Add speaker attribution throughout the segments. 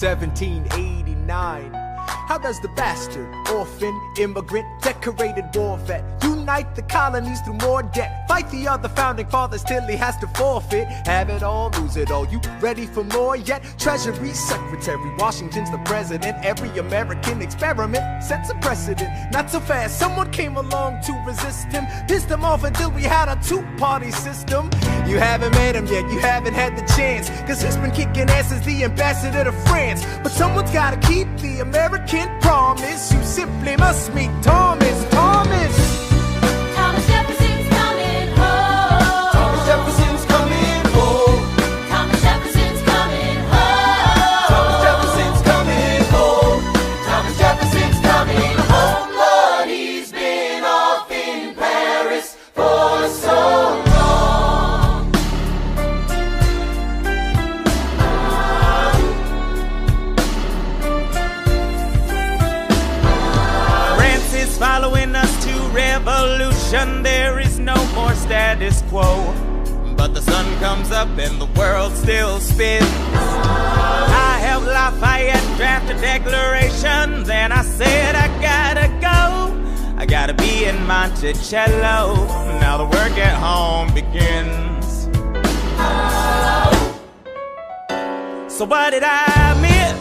Speaker 1: 1789. How does the bastard, orphan, immigrant, decorated war vet unite the colonies through more debt? Fight the other founding fathers till he has to forfeit. Have it all, lose it all. You ready for more yet? Treasury Secretary, Washington's the president. Every American experiment sets a precedent. Not so fast, someone came along to resist him. Pissed him off until we had a two-party system. You haven't met him yet, you haven't had the chance, cause he's been kicking ass as the ambassador to France. But someone's gotta keep the American promise. You simply must meet Thomas.
Speaker 2: Thomas Jefferson's coming home.
Speaker 1: Thomas Jefferson's coming home.
Speaker 2: Thomas Jefferson's coming home.
Speaker 1: Thomas Jefferson's coming home.
Speaker 2: Thomas Jefferson's coming home. Lord, he's been off in Paris for so long.
Speaker 3: Following us to revolution, there is no more status quo. But the sun comes up and the world still spins. I helped Lafayette draft a declaration, then I said I gotta go. I gotta be in Monticello. Now the work at home begins. So what did I miss?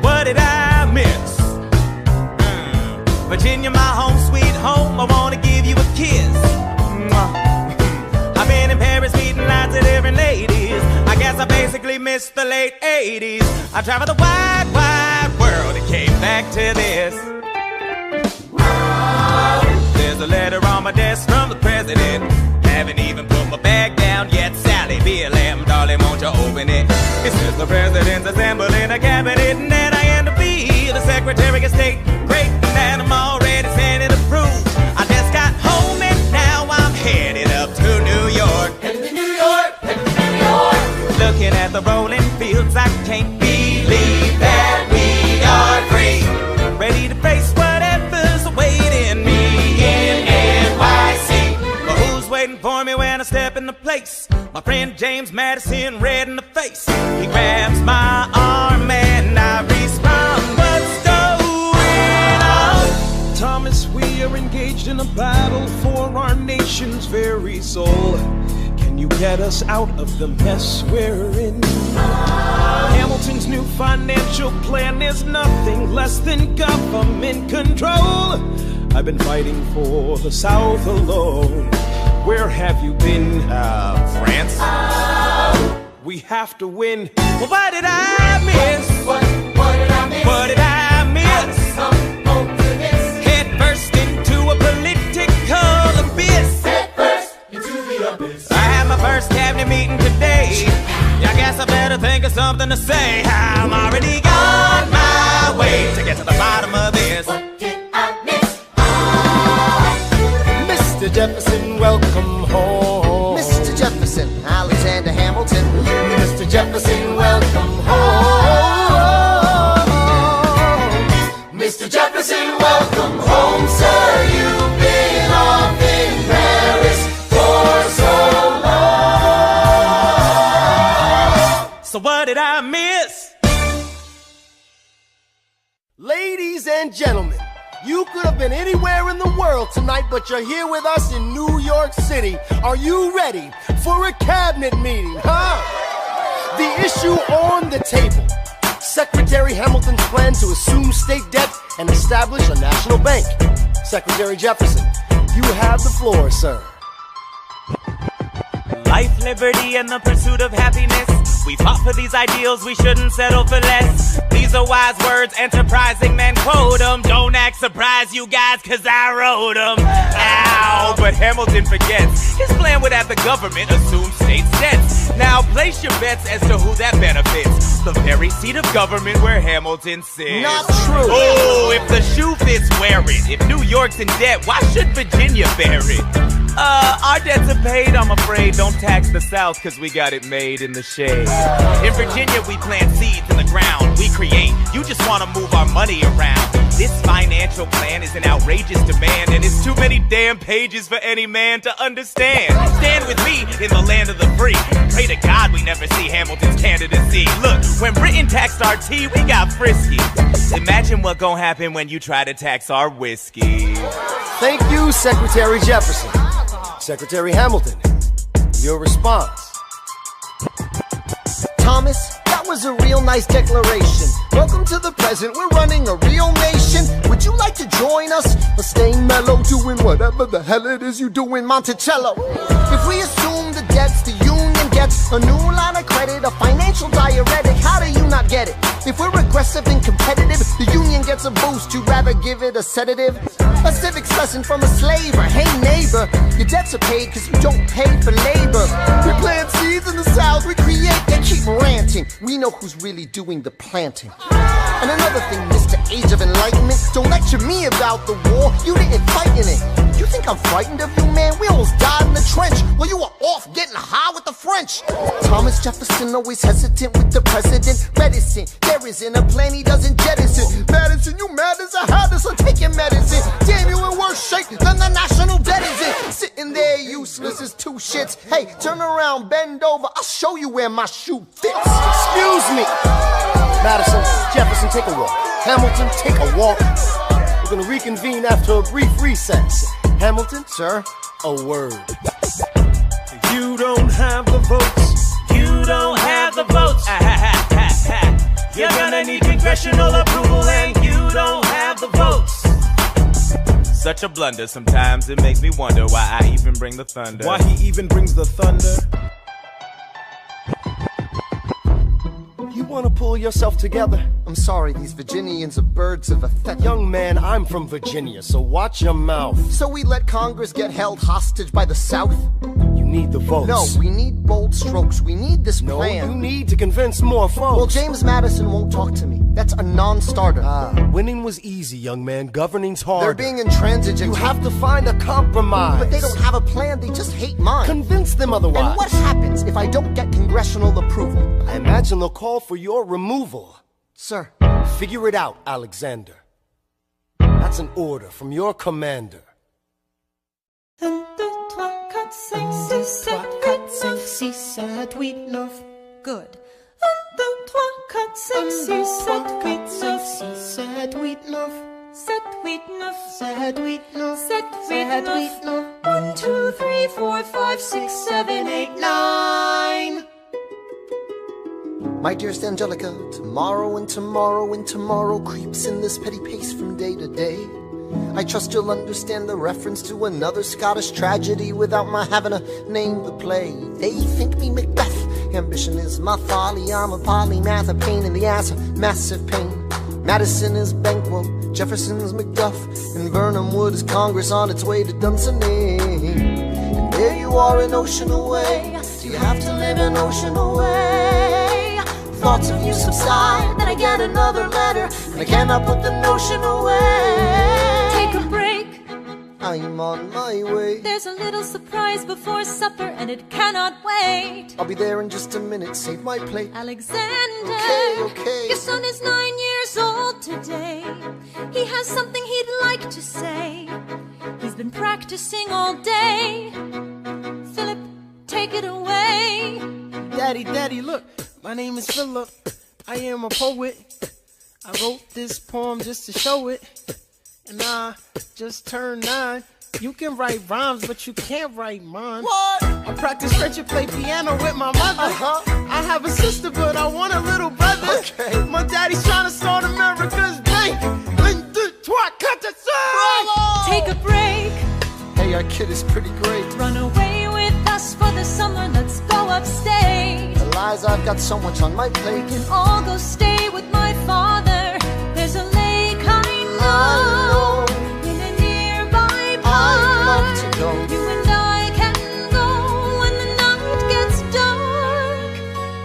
Speaker 3: What did I miss? Virginia, my home, sweet home, I wanna give you a kiss. I've been in Paris meeting lots of different ladies. I guess I basically missed the late 80s. I traveled the wide, wide world and came back to this. There's a letter on my desk from the president. Haven't even put my bag down yet. Sally, BLM, darling, won't you open it? It says the president's assembling a cabinet and then I am to be the Secretary of State. Great, and I'm already sending approved. I just got home and now I'm headed up to New York.
Speaker 2: Headed to New York, headed to New York.
Speaker 3: Looking at the rolling fields, I can't believe that we are free. Ready to face whatever's awaiting me in NYC. But who's waiting for me when I step into place? My friend James Madison, red in the face. He grabs my arm and I respond, what's going on?
Speaker 4: Thomas, we are engaged in a battle for our nation's very soul. Can you get us out of the mess we're in? Hamilton's new financial plan is nothing less than government control. I've been fighting for the South alone. Where have you been?
Speaker 3: France?
Speaker 4: We have to win.
Speaker 3: Well, what did I miss?
Speaker 2: What did I miss?
Speaker 3: What did I miss?
Speaker 2: Some hope to this.
Speaker 3: Head first into a political abyss.
Speaker 2: Head first into the abyss.
Speaker 3: I had my first cabinet meeting today. I guess I better think of something to say. I'm already on my way to get to the bottom of this.
Speaker 2: What did I miss?
Speaker 1: Mr. Jefferson, welcome home.
Speaker 5: Mr. Jefferson, Alexander Hamilton.
Speaker 1: Mr. Jefferson, welcome home.
Speaker 2: Mr. Jefferson, welcome home, sir. You've been off in Paris for so long.
Speaker 3: So what did I miss?
Speaker 1: Ladies and gentlemen, you could have been anywhere in the world tonight, but you're here with us in New York City. Are you ready for a cabinet meeting, huh? The issue on the table: Secretary Hamilton's plan to assume state debt and establish a national bank. Secretary Jefferson, you have the floor, sir.
Speaker 3: Life, liberty, and the pursuit of happiness. We fought for these ideals, we shouldn't settle for less. These are wise words, enterprising men quote them. Don't act surprised, you guys, cause I wrote them. Ow, but Hamilton forgets his plan would have the government assume state debts. Now place your bets as to who that benefits. The very seat of government where Hamilton sits.
Speaker 1: Not true.
Speaker 3: Oh, if the shoe fits, wear it. If New York's in debt, why should Virginia bear it? Our debts are paid, I'm afraid. Don't tax the South, cause we got it made in the shade. In Virginia, we plant seeds in the ground. We create, you just wanna move our money around. This financial plan is an outrageous demand, and it's too many damn pages for any man to understand. Stand with me in the land of the free. Pray to God we never see Hamilton's candidacy. Look, when Britain taxed our tea, we got frisky. Imagine what gon' happen when you try to tax our whiskey.
Speaker 5: Thank you, Secretary Jefferson. Secretary Hamilton, your response. Thomas, that was a real nice declaration. Welcome to the present, we're running a real nation. Would you like to join us? Or stay mellow, doing whatever the hell it is you do in Monticello? If we assume the debts the union gets, a new line of credit, a financial diuretic, how do you not get it? If we're aggressive and competitive, the union gets a boost, you'd rather give it a sedative? A civics lesson from a slaver. Hey neighbor, your debts are paid cause you don't pay for labor. We plant seeds in the south, we create, they keep ranting. We know who's really doing the planting. And another thing, Mr. Age of Enlightenment, don't lecture me about the war, you didn't fight in it. You think I'm frightened of you, man? We almost died in the trench while you were off getting high with the French. Thomas Jefferson always hesitant with the president. Reticent, there isn't a plan he doesn't jettison. Madison, you mad as a hat, so take your medicine. Damn, you in worse shape than the national debt is in. Sitting there useless as two shits. Hey, turn around, bend over, I'll show you where my shoe fits. Excuse me. Madison, Jefferson, take a walk. Hamilton, take a walk. We're gonna reconvene after a brief recess. Hamilton, sir, a word.
Speaker 4: You don't have the votes.
Speaker 3: You don't have the votes. You're gonna need congressional approval, and you don't have the votes. Such a blunder, sometimes it makes me wonder why I even bring the thunder.
Speaker 4: Why he even brings the thunder?
Speaker 5: You wanna pull yourself together? I'm sorry, these Virginians are birds of a feather.
Speaker 6: Young man, I'm from Virginia, so watch your mouth.
Speaker 5: So we let Congress get held hostage by the South?
Speaker 6: You need the votes.
Speaker 5: No, we need bold strokes. We need this
Speaker 6: No,
Speaker 5: plan.
Speaker 6: you need to convince more folks.
Speaker 5: Well, James Madison won't talk to me. That's a non-starter.
Speaker 6: Winning was easy, young man. Governing's hard.
Speaker 5: They're being intransigent.
Speaker 6: You have to find a compromise.
Speaker 5: But they don't have a plan. They just hate mine.
Speaker 6: Convince them otherwise.
Speaker 5: And what happens if I don't get congressional approval?
Speaker 6: I imagine they'll call for your removal.
Speaker 5: Sir.
Speaker 6: Figure it out, Alexander. That's an order from your commander.
Speaker 7: 1, 2, 3, 4, 5, 6, 7, 8, 9. 6, 7, 8, 9. Good. 1, 2, 3, 4, 5, 6, 7, 8, 9. 6, 7, 8, 9. 7, 8, 9. 7, 8, 9. 7, 8, 9. 1, 2, 3, 4, 5, 6, 7, 8, 9.
Speaker 5: My dearest Angelica, tomorrow and tomorrow and tomorrow creeps in this petty pace from day to day. I trust you'll understand the reference to another Scottish tragedy without my having to name the play. They think me Macbeth, ambition is my folly. I'm a polymath, a pain in the ass, a massive pain. Madison is Banquo, Jefferson's Macduff, and Burnham Wood is Congress on its way to Dunsinane. And there you are an ocean away. Do you have to live an ocean away? Thoughts of you subside, then I get another letter, and I cannot put the notion away.
Speaker 7: Take a break.
Speaker 5: I'm on my way.
Speaker 7: There's a little surprise before supper, and it cannot wait.
Speaker 5: I'll be there in just a minute, save my plate.
Speaker 7: Alexander,
Speaker 5: Okay.
Speaker 7: your son is 9 years old today. He has something he'd like to say. He's been practicing all day. Philip, take it away.
Speaker 8: Daddy, look, my name is Philip. I am a poet. I wrote this poem just to show it. And I just turned 9. You can write rhymes, but you can't write mine.
Speaker 5: What?
Speaker 8: I practice French and play piano with my mother. I have a sister, but I want a little brother.
Speaker 5: Okay.
Speaker 8: My daddy's trying to start America's bank. 1, 2, 3, 4.
Speaker 7: Take a break.
Speaker 5: Hey, our kid is pretty great.
Speaker 7: Run away with us for the summer. Let's go upstate.
Speaker 5: Lies, I've got so much on my plate.
Speaker 7: We can all go stay with my father. There's a lake I know in a nearby park.
Speaker 5: I'd love to go.
Speaker 7: You and I can go when the night gets dark.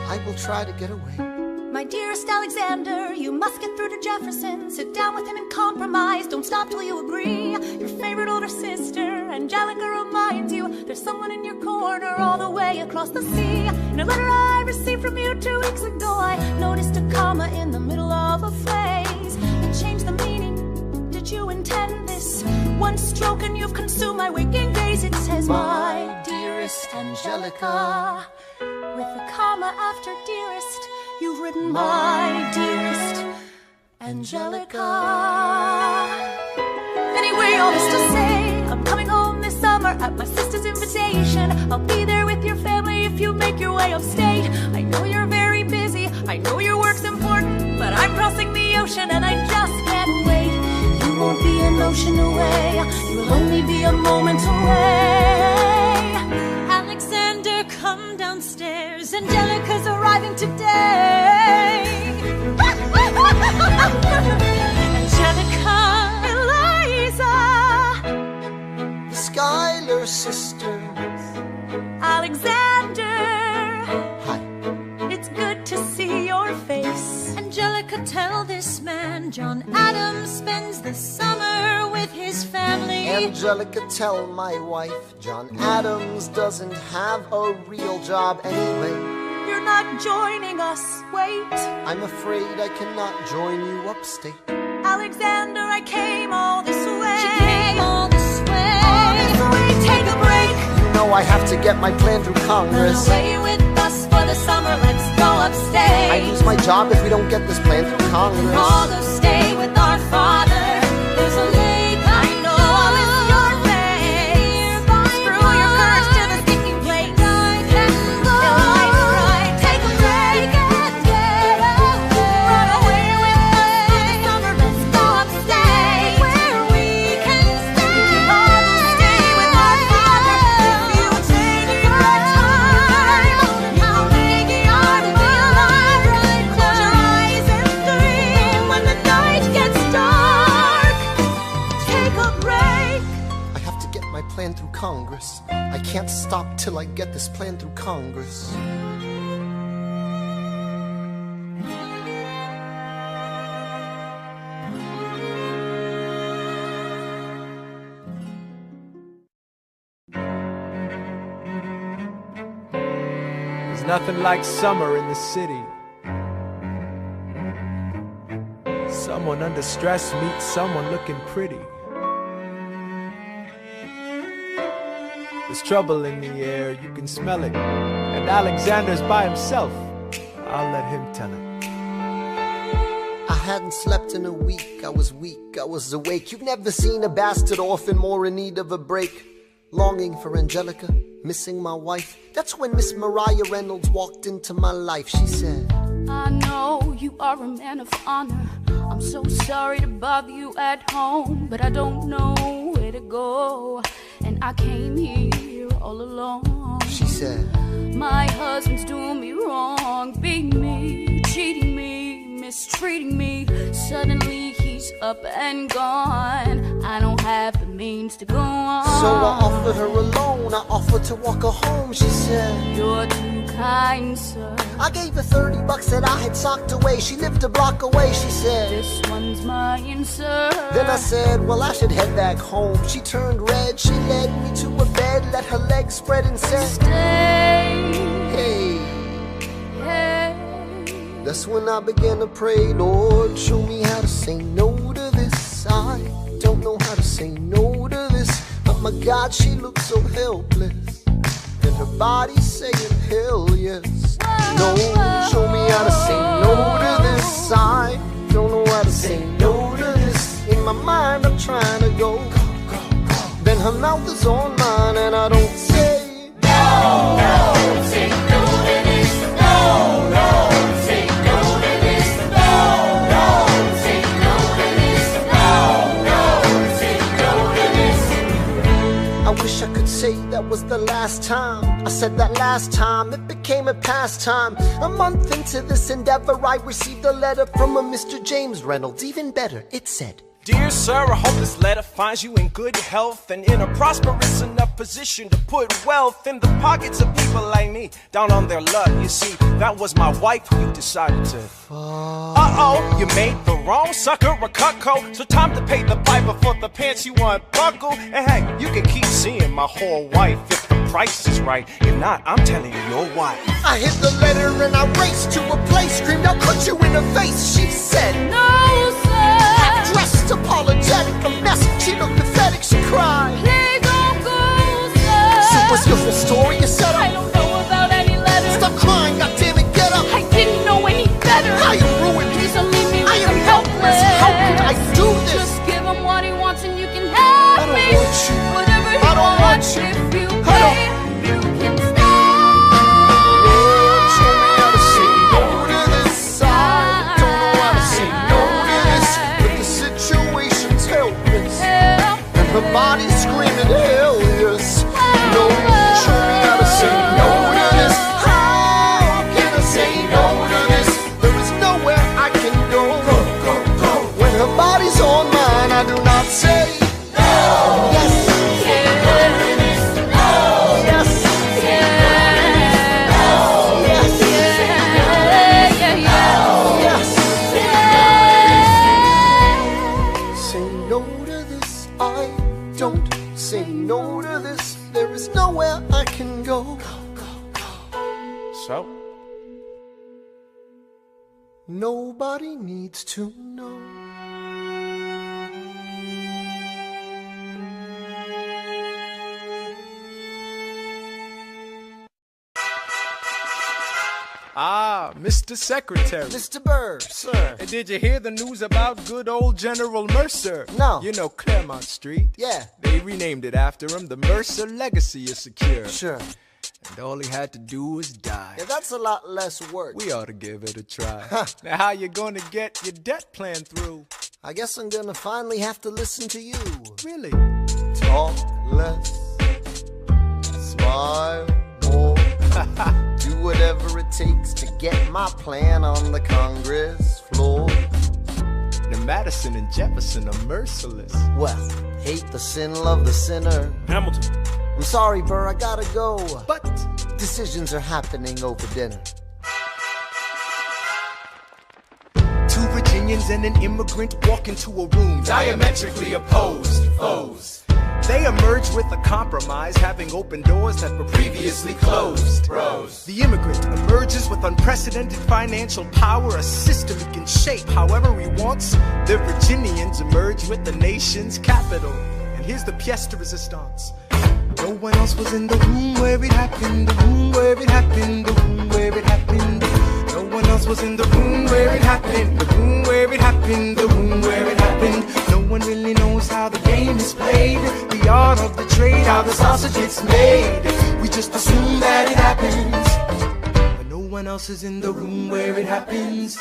Speaker 5: I will try to get away.
Speaker 7: My dearest Alexander, you must get through to Jefferson. Sit down with him and compromise. Don't stop till you agree. Your favorite older sister, Angelica, reminds you there's someone in your corner all the way across the sea. In a letter I received from you 2 weeks ago, I noticed a comma in the middle of a phrase. It changed the meaning you intend this. One stroke and you've consumed my waking gaze. It says, my dearest Angelica. With a comma after dearest, you've written my dearest Angelica. Anyway, all this to say, I'm coming home this summer at my sister's invitation. I'll be there with your family if you make your way upstate. I know you're very busy, I know your work's important, but I'm crossing the ocean and I just can't wait. You won't be an ocean away, you'll only be a moment away. Alexander, come downstairs, Angelica's arriving today. Angelica, Eliza,
Speaker 5: The Schuyler sisters.
Speaker 7: Alexander,
Speaker 5: Hi.
Speaker 7: it's good to see your face. Angelica, tell this man John Adams spends the summer with his family.
Speaker 5: Angelica, tell my wife John Adams doesn't have a real job anyway.
Speaker 7: You're not joining us, wait.
Speaker 5: I'm afraid I cannot join you upstate.
Speaker 7: Alexander, I came all this way. She came all this way. All this way, take a break.
Speaker 5: You know I have to get my plan through Congress.
Speaker 7: Run away with us for the summer, let's go upstate.
Speaker 5: I lose my job if we don't get this plan through Congress.
Speaker 7: All those stay with our father. There's a lake, I know. I'll miss your face. Screw your courage to the sticking place. Right, take a break and get away. Run away with us for the summer, let's go upstate. Where we can stay. All those stay with our father. If you take your time, how big you are to be alive. Close your eyes and dream when the night gets dark. Take a break.
Speaker 5: I have to get my plan through Congress. I can't stop till I get this plan through Congress.
Speaker 1: There's nothing like summer in the city. Someone under stress meets someone looking pretty. There's trouble in the air, you can smell it. And Alexander's by himself. I'll let him tell it.
Speaker 5: I hadn't slept in a week, I was weak, I was awake. You've never seen a bastard orphan more in need of a break. Longing for Angelica, missing my wife. That's when Miss Mariah Reynolds walked into my life. She said,
Speaker 9: I know you are a man of honor. I'm so sorry to bother you at home, but I don't know where to go, and I came here all alone.
Speaker 5: She said,
Speaker 9: my husband's doing me wrong, beating me, cheating me, mistreating me. Suddenly he's up and gone. I don't have the means to go on.
Speaker 5: So I offered her a loan, I offered to walk her home. She said,
Speaker 9: you're too kind, sir.
Speaker 5: I gave her $30 that I had socked away. She lived a block away. She said,
Speaker 9: this one's mine, sir.
Speaker 5: Then I said, well, I should head back home. She turned red, she led me to a bed, let her legs spread and said,
Speaker 9: stay.
Speaker 5: Hey.
Speaker 9: Hey.
Speaker 5: That's when I began to pray, Lord, show me how to say no to this. I don't know how to say no to this, but my God, she looks so helpless, and her body saying hell yes. No, show me how to say no to this. I don't know how to say no to this. In my mind I'm trying to go. Then her mouth is on mine and I don't say
Speaker 2: no, no, say no to this. No, no, say no to this. No, no, say no to this. No, no, say no to this.
Speaker 5: I wish I could say that was the last time I said that last time. It became a pastime. A month into this endeavor, I received a letter from a Mr. James Reynolds. Even better, it said,
Speaker 4: Dear sir, I hope this letter finds you in good health and in a prosperous enough position to put wealth in the pockets of people like me, down on their luck. You see, that was my wife who you decided to. Uh-oh, you made the wrong sucker a cuckold. So time to pay the piper for the pants you unbuckle. And hey, you can keep seeing my whole wife if the price is right. If not, I'm telling you, your wife.
Speaker 5: I hit the letter and I raced to a place, screamed, I'll cut you in the face. She said,
Speaker 9: no, sir.
Speaker 5: Half dressed just apologetic, a mess. She looked pathetic, she cried.
Speaker 9: Please don't go, sir.
Speaker 5: So what's your full story? You set
Speaker 9: I
Speaker 5: up.
Speaker 9: don't know about any letters.
Speaker 5: Stop crying, goddammit, get up.
Speaker 9: I didn't know any better.
Speaker 5: How you ruined me.
Speaker 9: Please don't leave me
Speaker 5: I
Speaker 9: with
Speaker 5: am
Speaker 9: him
Speaker 5: helpless. How can I do this?
Speaker 9: Just give him what he wants and you can have
Speaker 5: I don't
Speaker 9: me.
Speaker 5: want you.
Speaker 9: Whatever he
Speaker 5: I don't want
Speaker 9: wants,
Speaker 5: you.
Speaker 9: if you
Speaker 5: I
Speaker 9: pay,
Speaker 5: don't-
Speaker 9: you can stay.
Speaker 5: Lord, show me how to say no to this. I don't know how to say no to this, but the situation's helpless.
Speaker 9: Help.
Speaker 5: And her body's screaming, hell yes. No, show me how to say no to this. How can I say no to this? There is nowhere I can go. When her body's on mine, I do not say no. Yes. Yes. Yes. Say no to this. I don't say no to this. There is nowhere I can go.
Speaker 4: So,
Speaker 5: Nobody needs to know.
Speaker 1: Ah, Mr. Secretary.
Speaker 5: Mr. Burr, sir.
Speaker 1: Hey, did you hear the news about good old General Mercer?
Speaker 5: No.
Speaker 1: You know Claremont Street?
Speaker 5: Yeah.
Speaker 1: They renamed it after him. The Mercer legacy is secure.
Speaker 5: Sure.
Speaker 1: And all he had to do was die.
Speaker 5: Yeah, that's a lot less work.
Speaker 1: We ought to give it a try. Now, how you gonna get your debt plan through?
Speaker 5: I guess I'm gonna finally have to listen to you.
Speaker 1: Really?
Speaker 5: Talk less, smile more, do whatever it takes to get my plan on the Congress floor.
Speaker 1: Now, Madison and Jefferson are merciless.
Speaker 5: Well, hate the sin, love the sinner.
Speaker 4: Hamilton.
Speaker 5: I'm sorry, Burr, I gotta go.
Speaker 1: But
Speaker 5: Decisions are happening over dinner.
Speaker 1: two Virginians and an immigrant walk into a room diametrically opposed foes. They emerge with a compromise, having opened doors that were previously closed. The immigrant emerges with unprecedented financial power, a system he can shape however he wants. The Virginians emerge with the nation's capital. And here's the pièce de résistance. No one else was in the room where it happened, the room where it happened, the room where it happened. No one else was in the room where it happened, the room where it happened, the room where it happened. No one really knows how the game is played, the art of the trade, how the sausage gets made. We just assume that it happens, but no one else is in the room where it happens.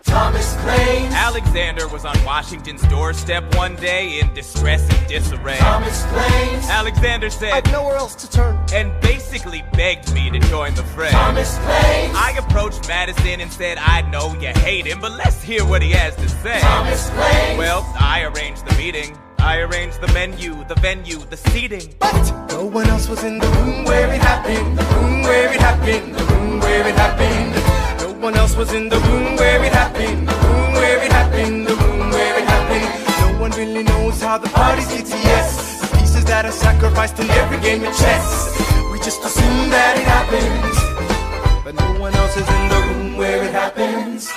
Speaker 1: Thomas claims
Speaker 3: Alexander was on Washington's doorstep one day in distress and disarray.
Speaker 1: Thomas claims
Speaker 3: Alexander said,
Speaker 5: I've nowhere else to turn.
Speaker 3: and basically begged me to join the fray.
Speaker 1: Thomas claims
Speaker 3: I approached Madison and said, I know you hate him, but let's hear what he has to say.
Speaker 1: Thomas claims
Speaker 3: Well, I arranged the meeting. I arranged the menu, the venue, the seating.
Speaker 1: But no one else was in the room where it happened, the room where it happened, the room where it happened. No one else was in the room where it happened, the room where it happened, the room where it happened. No one really knows how the parties get to yes. The pieces that are sacrificed in every game of chess. We just assume that it happens, but no one else is in the room where it happens.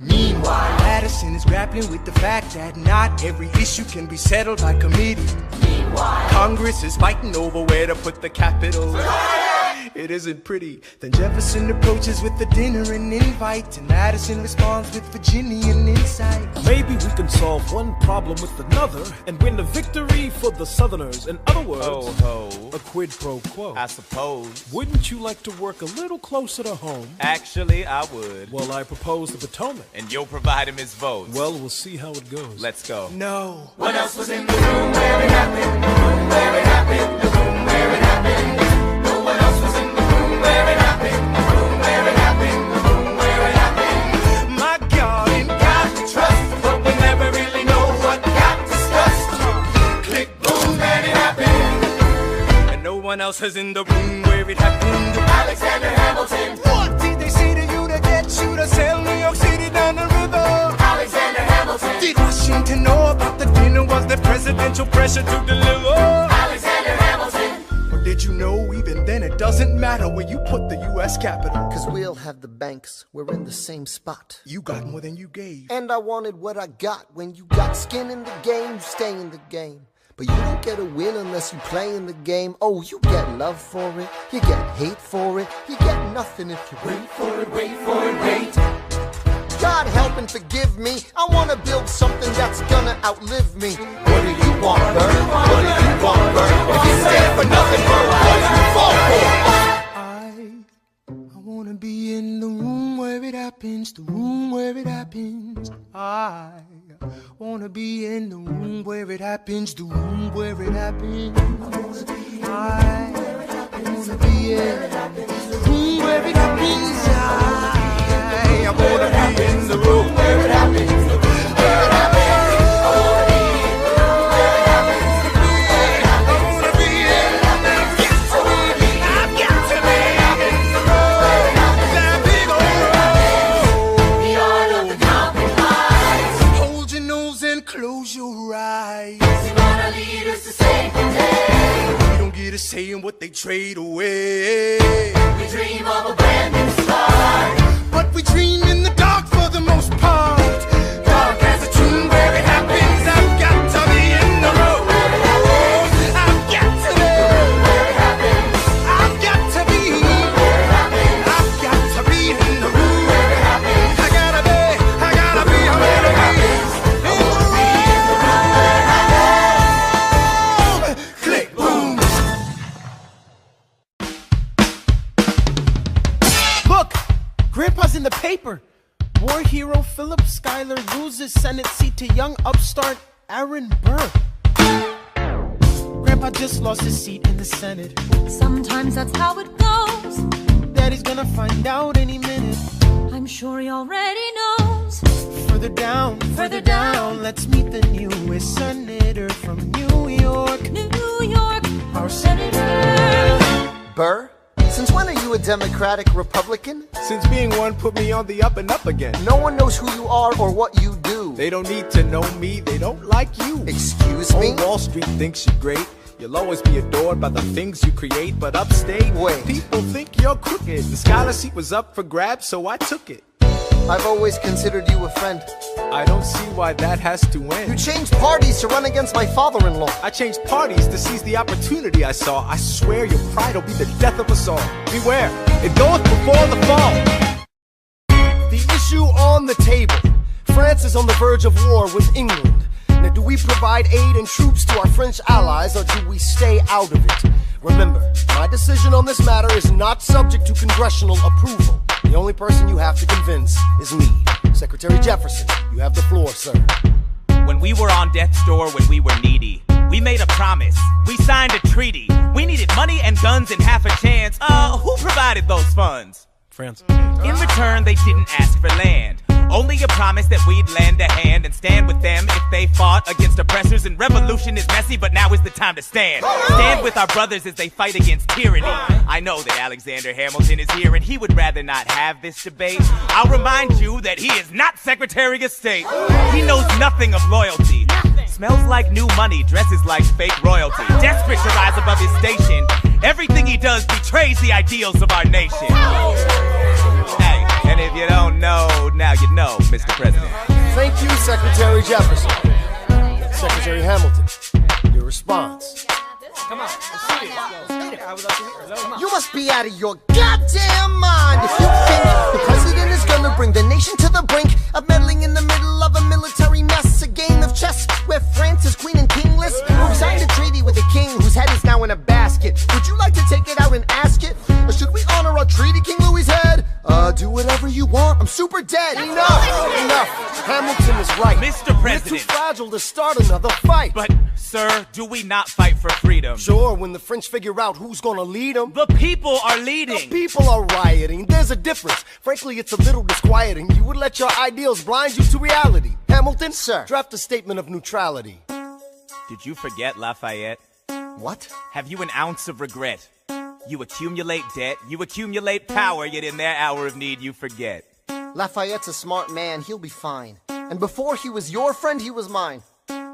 Speaker 1: Meanwhile, Madison is grappling with the fact that not every issue can be settled by committee. Meanwhile, Congress is fighting over where to put the capital. It isn't pretty. Then Jefferson approaches with the dinner and invite, and Madison responds with Virginian insight.
Speaker 4: Maybe we can solve one problem with another and win a victory for the Southerners. In other words,
Speaker 3: Ho ho,
Speaker 4: a quid pro quo.
Speaker 3: I suppose.
Speaker 4: Wouldn't you like to work a little closer to home?
Speaker 3: Actually, I would.
Speaker 4: Well, I propose the Potomac.
Speaker 3: And you'll provide him his votes.
Speaker 4: Well, we'll see how it goes.
Speaker 3: Let's go.
Speaker 1: No.
Speaker 2: What else was in the room where it happened? The room where it happened. The room where it happened. No one else was in the room where it happened. The room where it happened. The room where it happened.
Speaker 1: My God, in God we trust, but we never really know what got discussed. Click, boom, and it happened. And no one else is in the room where it happened.
Speaker 2: Alexander Hamilton.
Speaker 1: What did they say to you to get you to sail New York City down the river?
Speaker 2: Alexander Hamilton.
Speaker 1: Did Washington know about the dinner? Was there presidential pressure to deliver?
Speaker 2: Alexander Hamilton.
Speaker 1: Or did did you know even then it doesn't matter where you put the U.S. Capitol?
Speaker 5: Cause we'll have the banks, we're in the same spot.
Speaker 1: You got more than you gave.
Speaker 5: And I wanted what I got. When you got skin in the game, you stay in the game. But you don't get a win unless you play in the game. Oh, you get love for it, you get hate for it, you get nothing if you wait for it, wait for it, wait. God help and forgive me, I wanna build something that's gonna outlive me. What do you want, Bert? What do you want, Bert? If you stand for nothing, Bert, what do you fall for?
Speaker 1: I wanna be in the room where it happens, the room where it happens. I wanna be in the room where it happens, the room where it happens. I wanna be in the room where it happens. I wanna be in the room where it happens. Close your eyes.
Speaker 2: They wanna lead us to save the day.
Speaker 1: We don't get a say in what they trade away.
Speaker 2: We dream of a brand new start,
Speaker 1: but we dream in the dark for the most part. Dark as a tomb where it happens. I've got to be in the room where it happens. I've got to be
Speaker 2: where it happens.
Speaker 1: I've got to be
Speaker 2: where it happens.
Speaker 1: I've got to be in the room
Speaker 2: where it happens.
Speaker 1: I gotta be where it happens.
Speaker 8: Grandpa's in the paper. War hero Philip Schuyler loses Senate seat to young upstart Aaron Burr. Grandpa just lost his seat in the Senate.
Speaker 7: Sometimes that's how it goes.
Speaker 8: Daddy's gonna find out any minute.
Speaker 7: I'm sure he already knows.
Speaker 8: Further down, let's meet the newest senator from New York.
Speaker 7: New York,
Speaker 8: our senator.
Speaker 5: Burr? Since when are you a Democratic Republican?
Speaker 1: Since being one put me on the up and up again.
Speaker 5: No one knows who you are or what you do.
Speaker 1: They don't need to know me, they don't like you.
Speaker 5: Excuse me?
Speaker 1: Old Wall Street thinks you're great. You'll always be adored by the things you create. But upstate,
Speaker 5: wait,
Speaker 1: people think you're crooked. The scholar seat was up for grabs, so I took it.
Speaker 5: I've always considered you a friend.
Speaker 1: I don't see why that has to end.
Speaker 5: You changed parties to run against my father-in-law.
Speaker 1: I changed parties to seize the opportunity I saw. I swear your pride will be the death of us all. Beware, it goeth before the fall.
Speaker 6: The issue on the table. France is on the verge of war with England. Now, do we provide aid and troops to our French allies, or do we stay out of it? Remember, my decision on this matter is not subject to congressional approval. The only person you have to convince is me. Secretary Jefferson, you have the floor, sir.
Speaker 3: When we were on death's door, when we were needy, we made a promise. We signed a treaty. We needed money and guns and half a chance. Who provided those funds?
Speaker 4: France.
Speaker 3: In return, they didn't ask for land. Only a promise that we'd lend a hand and stand with them if they fought against oppressors. And revolution is messy, but now is the time to stand. Stand with our brothers as they fight against tyranny. I know that Alexander Hamilton is here and he would rather not have this debate. I'll remind you that he is not Secretary of State. He knows nothing of loyalty. Smells like new money, dresses like fake royalty. Desperate to rise above his station, everything he does betrays the ideals of our nation. Hey, and if you don't know, now you know, Mr. President.
Speaker 6: Thank you, Secretary Jefferson. Secretary Hamilton, your response.
Speaker 8: Come on, let's see it. I would love to hear it.
Speaker 5: You must be out of your goddamn mind if you think the president is gonna bring the nation to the brink of meddling in the middle of a military mess, a game of chess where France is queen and kingless. Who signed a treaty with a king whose head is now in a basket? Would you like to take it out and ask it? Or should we honor our treaty, King Louis's head? Do whatever you want. I'm super dead.
Speaker 6: Enough. Hamilton is right.
Speaker 3: Mr. President.
Speaker 6: We're too fragile to start another fight.
Speaker 3: But, sir, do we not fight for freedom?
Speaker 6: Sure, when the French figure out who's gonna lead them.
Speaker 3: The people are leading.
Speaker 6: The people are rioting. There's a difference. Frankly, it's a little disquieting. You would let your ideals blind you to reality. Hamilton,
Speaker 5: sir,
Speaker 6: draft a statement of neutrality.
Speaker 3: Did you forget Lafayette?
Speaker 5: What?
Speaker 3: Have you an ounce of regret? You accumulate debt, you accumulate power, yet in their hour of need you forget.
Speaker 5: Lafayette's a smart man, he'll be fine. And before he was your friend, he was mine.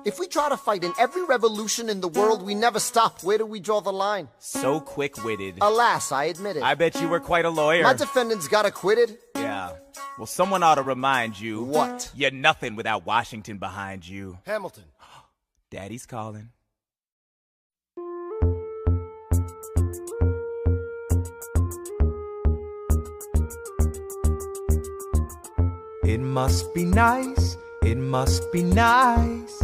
Speaker 5: If we try to fight in every revolution in the world, we never stop. Where do we draw the line?
Speaker 3: So quick-witted.
Speaker 5: Alas, I admit it.
Speaker 3: I bet you were quite a lawyer.
Speaker 5: My defendants got acquitted.
Speaker 3: Yeah. Well, someone ought to remind you.
Speaker 5: What?
Speaker 3: You're nothing without Washington behind you.
Speaker 6: Hamilton.
Speaker 3: Daddy's calling.
Speaker 1: It must be nice, it must be nice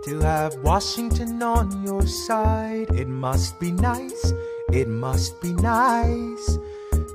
Speaker 1: to have Washington on your side. It must be nice, it must be nice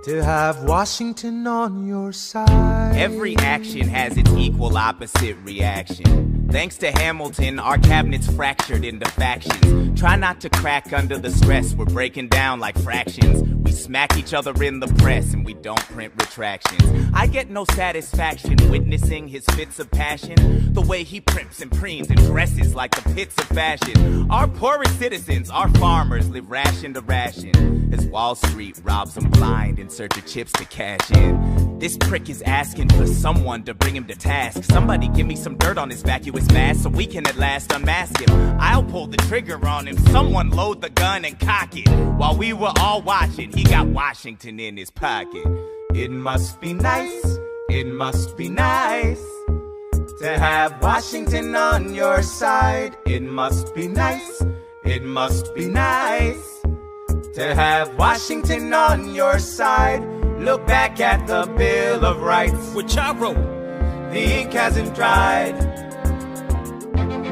Speaker 1: to have Washington on your side.
Speaker 3: Every action has its equal opposite reaction. Thanks to Hamilton, our cabinet's fractured into factions. Try not to crack under the stress, we're breaking down like fractions. We smack each other in the press and we don't print retractions. I get no satisfaction witnessing his fits of passion. The way he primps and preens and dresses like the pits of fashion. Our poorest citizens, our farmers, live ration to ration as Wall Street robs them blind in search of chips to cash in. This prick is asking for someone to bring him to task. Somebody give me some dirt on his vacuous mask so we can at last unmask him. I'll pull the trigger on him. Someone load the gun and cock it. While we were all watching, he got Washington in his pocket. It must be nice, it must be nice to have Washington on your side. It must be nice, it must be nice to have Washington on your side. Look back at the Bill of Rights,
Speaker 4: which I wrote.
Speaker 3: The ink hasn't dried.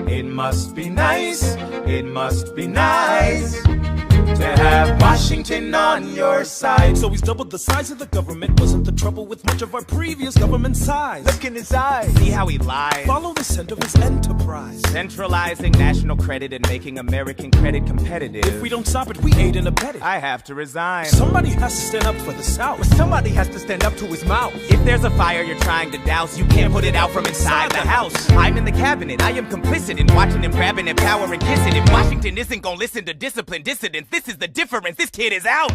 Speaker 3: It must be nice, it must be nice to have Washington on your side.
Speaker 4: So he's doubled the size of the government. Wasn't the trouble with much of our previous government size?
Speaker 1: Look in his eyes.
Speaker 3: See how he lies.
Speaker 4: Follow the scent of his enterprise.
Speaker 3: Centralizing national credit and making American credit competitive.
Speaker 4: If we don't stop it, we aid and abet it.
Speaker 3: I have to resign.
Speaker 4: Somebody has to stand up for the South.
Speaker 1: Somebody has to stand up to his mouth.
Speaker 3: If there's a fire you're trying to douse, you can't put it out from inside the house. I'm in the cabinet, I am complicit in watching him grabbing at power and kissing. If Washington isn't gonna listen to disciplined dissidents, this is the difference, this kid is out.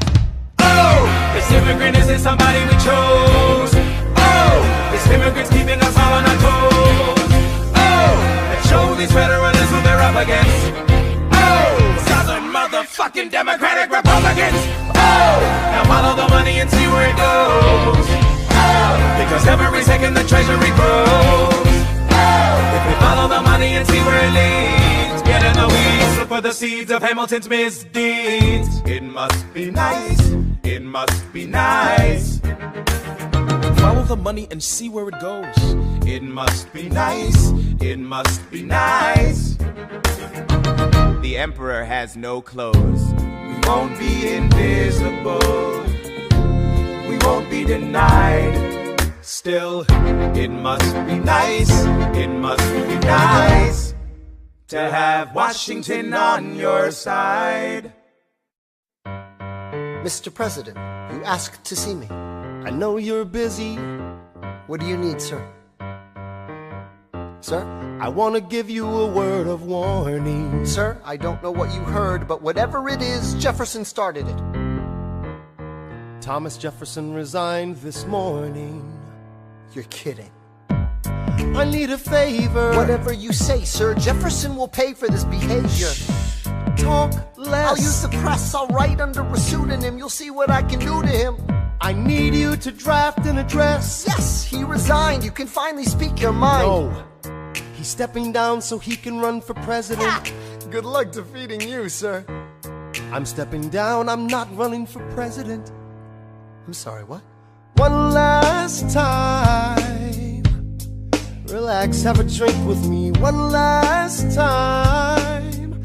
Speaker 3: Oh, this immigrant isn't somebody we chose. Oh, this immigrant's keeping us all on our toes. Oh, let's show these federalists who they're up against. Oh, Southern motherfucking Democratic Republicans. Oh, now follow the money and see where it goes. Oh, because every second the treasury grows. Oh, if we follow the money and see where it leads, get in the weeds, look for the seeds of Hamilton's misdeeds. It must be nice, it must be nice.
Speaker 4: Follow the money and see where it goes.
Speaker 3: It must be nice, it must be nice. The emperor has no clothes. We won't be invisible. We won't be denied. Still, it must be nice, it must be nice to have Washington on your side.
Speaker 5: Mr. President, you asked to see me.
Speaker 6: I know you're busy.
Speaker 5: What do you need, sir? Sir?
Speaker 6: I want to give you a word of warning.
Speaker 5: Sir, I don't know what you heard, but whatever it is, Jefferson started it.
Speaker 6: Thomas Jefferson resigned this morning.
Speaker 5: You're kidding.
Speaker 6: I need a favor.
Speaker 5: Whatever you say, sir, Jefferson will pay for this behavior.
Speaker 6: Talk less.
Speaker 5: I'll use the press, I'll write under a pseudonym. You'll see what I can do to him.
Speaker 6: I need you to draft an address.
Speaker 5: Yes, he resigned. You can finally speak your mind.
Speaker 6: No. He's stepping down so he can run for president.
Speaker 5: Ha! Good luck defeating you, sir.
Speaker 6: I'm stepping down, I'm not running for president.
Speaker 5: I'm sorry, what?
Speaker 6: One last time. Relax, have a drink with me. One last time.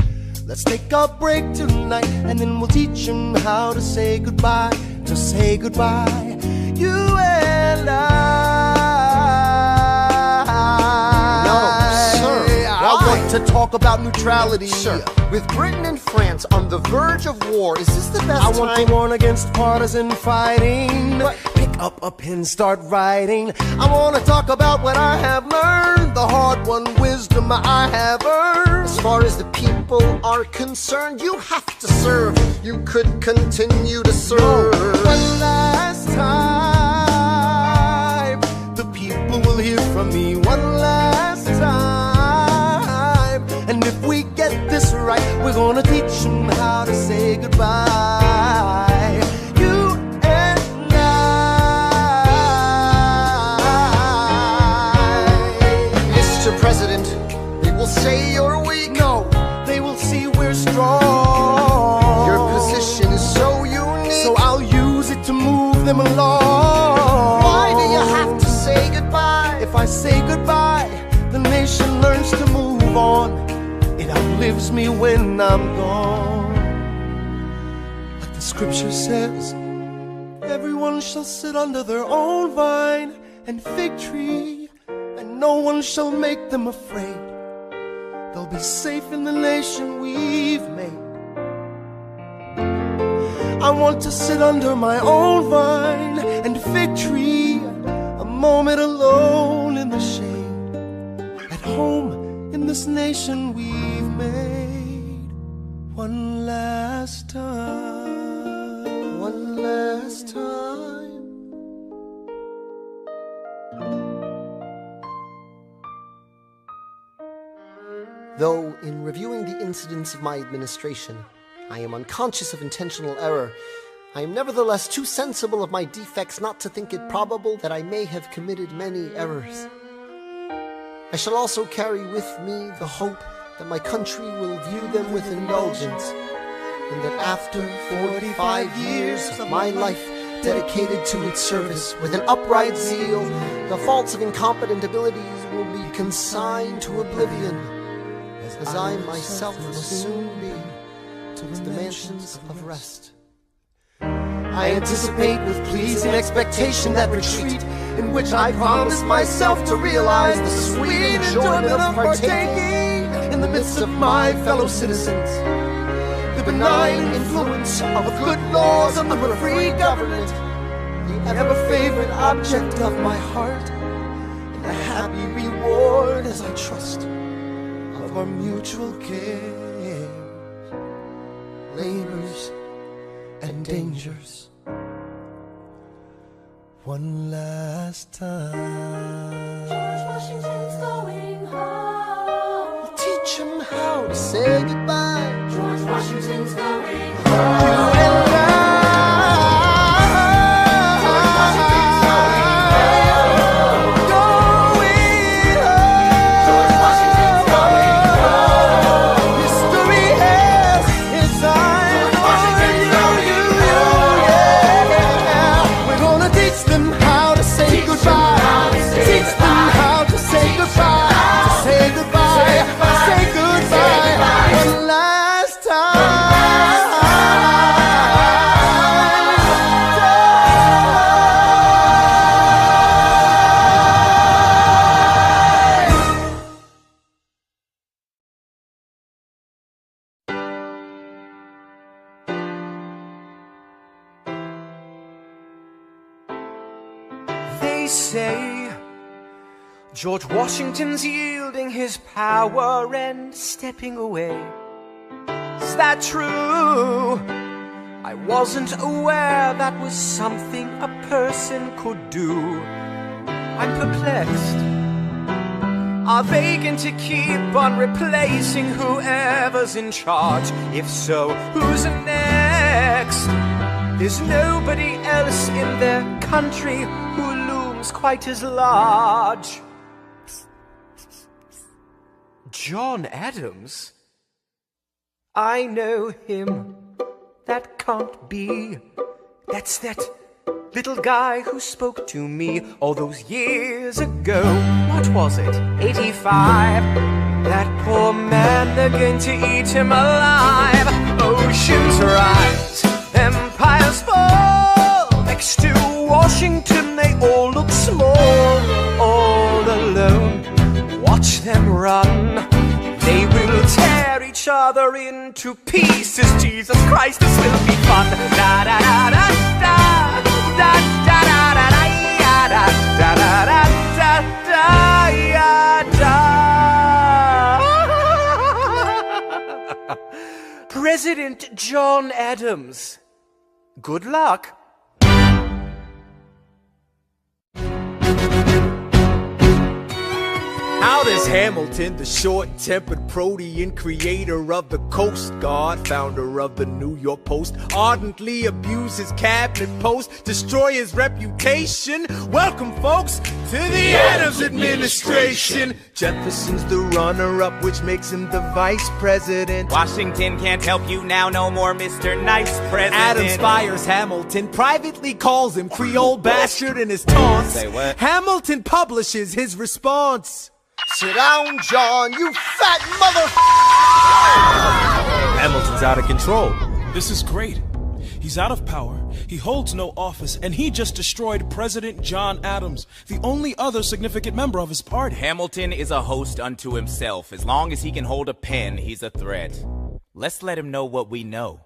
Speaker 6: Let's take a break tonight, and then we'll teach him how to say goodbye. To say goodbye, you and I.
Speaker 5: No, sir.
Speaker 6: I want to talk about neutrality.
Speaker 5: Sir, with Britain and France on the verge of war, is this the best
Speaker 6: I want
Speaker 5: time?
Speaker 6: to warn against partisan fighting.
Speaker 5: What?
Speaker 6: Pick up a pen, start writing. I want to talk about what I have learned, the hard-won wisdom I have earned.
Speaker 5: As far as the people are concerned, you have to serve. You could continue to serve.
Speaker 6: One last time, the people will hear from me. One last time, And if we get this right, we're gonna teach them how to say goodbye. You and I. Mr. President, they will say you're weak. No, they will see we're strong. Your position is so unique, so I'll use it to move them along. Why do you have to say goodbye? If I say goodbye, the nation learns to move on. It outlives me when I'm gone. Like the scripture says, everyone shall sit under their own vine and fig tree, and no one shall make them afraid. They'll be safe in the nation we've made. I want to sit under my own vine and fig tree, a moment alone in the shade, at home in this nation we've made. One last time, one last time. Though in reviewing the incidents of my administration, I am unconscious of intentional error, I am nevertheless too sensible of my defects not to think it probable that I may have committed many errors. I shall also carry with me the hope that my country will view them with indulgence, and that after 45 years of my life dedicated to its service with an upright zeal, the faults of incompetent abilities will be consigned to oblivion, as I myself will soon be to the mansions of rest. I anticipate with pleasing expectation that retreat in which I promise myself to realize the sweet enjoyment of partaking in the midst of my fellow citizens, the benign influence of good laws and of a free government, the ever-favorite object of my heart, and the happy reward, as I trust, of our mutual cares, labors, and dangers. One last time.
Speaker 2: George Washington's going home.
Speaker 6: We'll teach him how to say goodbye.
Speaker 2: George Washington's going
Speaker 6: You
Speaker 2: home.
Speaker 6: and I.
Speaker 1: They say George Washington's yielding his power and stepping away. Is that true? I wasn't aware that was something a person could do. I'm perplexed. Are they going to keep on replacing whoever's in charge? If so, who's next? There's nobody else in their country who looms quite as large. John Adams? I know him. That can't be. That's that little guy who spoke to me all those years ago. What was it? 85. That poor man, they're going to eat him alive. Oceans rise, empires fall. Next to Washington, they all look small. All alone, watch them run. They will tear each other into pieces. Jesus Christ, this will be fun. Da da da da da da da da da da da da da da. President John Adams. Good luck. How does He's Hamilton, the short-tempered protean, creator of the Coast Guard, founder of the New York Post, ardently abuse his cabinet post, destroy his reputation. Welcome, folks, to the Adams administration. Jefferson's the runner-up, which makes him the vice president.
Speaker 3: Washington can't help you now, no more Mr. Nice President.
Speaker 1: Adams fires Hamilton, privately calls him Creole bastard in his taunts.
Speaker 3: Say what?
Speaker 1: Hamilton publishes his response.
Speaker 5: Sit down, John, you fat mother.
Speaker 1: Hamilton's out of control.
Speaker 4: This is great. He's out of power, he holds no office, and he just destroyed President John Adams, the only other significant member of his party.
Speaker 3: Hamilton is a host unto himself. As long as he can hold a pen, he's a threat. Let's let him know what we know.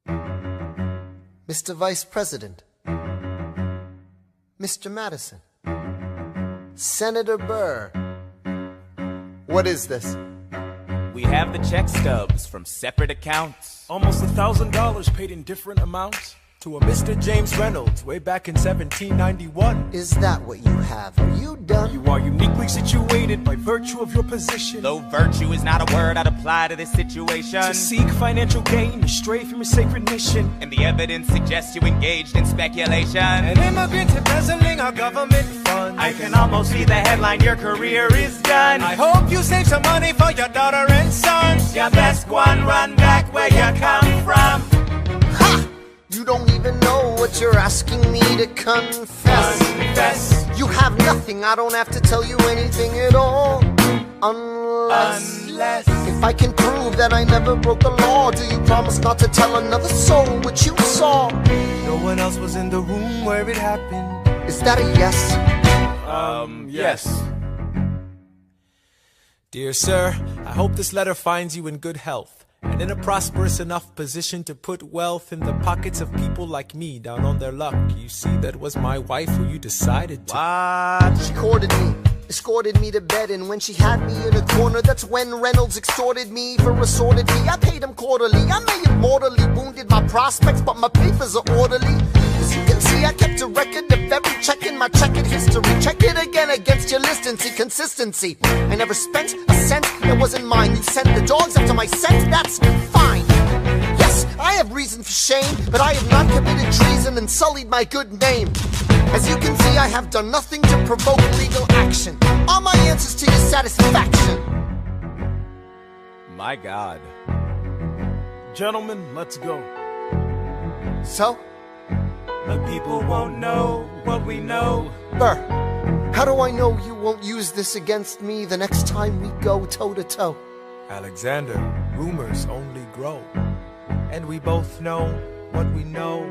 Speaker 5: Mr. Vice President, Mr. Madison, Senator Burr, what is this?
Speaker 3: We have the check stubs from separate accounts.
Speaker 4: Almost $1,000 paid in different amounts.
Speaker 1: To a Mr. James Reynolds, way back in 1791.
Speaker 5: Is that what you have? Are you done?
Speaker 4: You are uniquely situated by virtue of your position.
Speaker 3: Though virtue is not a word I'd apply to this situation.
Speaker 4: To seek financial gain, you stray from your sacred mission.
Speaker 3: And the evidence suggests you engaged in speculation.
Speaker 1: An immigrant embezzling our government funds.
Speaker 3: I can almost see the headline, your career is done.
Speaker 1: I hope you save some money for your daughter and sons.
Speaker 3: Your best one, run back where you come from.
Speaker 5: Ha! You don't even know what you're asking me to confess.
Speaker 3: Confess.
Speaker 5: You have nothing, I don't have to tell you anything at all. Unless if I can prove that I never broke the law, do you promise not to tell another soul what you saw?
Speaker 1: No one else was in the room where it happened.
Speaker 5: Is that a yes?
Speaker 1: Yes. Dear sir, I hope this letter finds you in good health and in a prosperous enough position to put wealth in the pockets of people like me down on their luck. You see, that was my wife who you decided to.
Speaker 3: What?
Speaker 5: She courted me, escorted me to bed, and when she had me in a corner, that's when Reynolds extorted me for assorted me. I paid him quarterly, I may have mortally wounded my prospects, but my papers are orderly. As you can see, I kept a record of every check in my checkered history. Check it again against your list and see consistency. I never spent a cent that wasn't mine. You sent the dogs after my scent, that's fine. Yes, I have reason for shame, but I have not committed treason and sullied my good name. As you can see, I have done nothing to provoke legal action. Are my answers to your satisfaction?
Speaker 3: My God.
Speaker 4: Gentlemen, let's go.
Speaker 5: So?
Speaker 3: The people won't know what we know.
Speaker 5: Burr, how do I know you won't use this against me the next time we go toe-to-toe?
Speaker 1: Alexander, rumors only grow, and we both know what we know.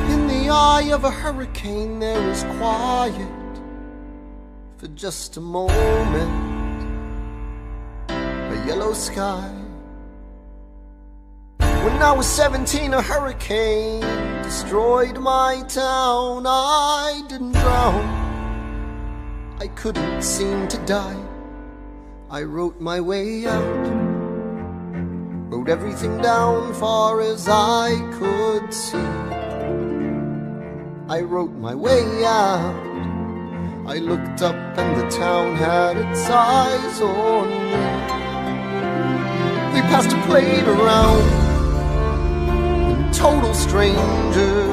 Speaker 5: In the eye of a hurricane there is quiet for just a moment. A yellow sky. When I was 17, a hurricane destroyed my town. I didn't drown, I couldn't seem to die. I wrote my way out, wrote everything down far as I could see. I wrote my way out. I looked up and the town had its eyes on me. They passed a plate around, and total strangers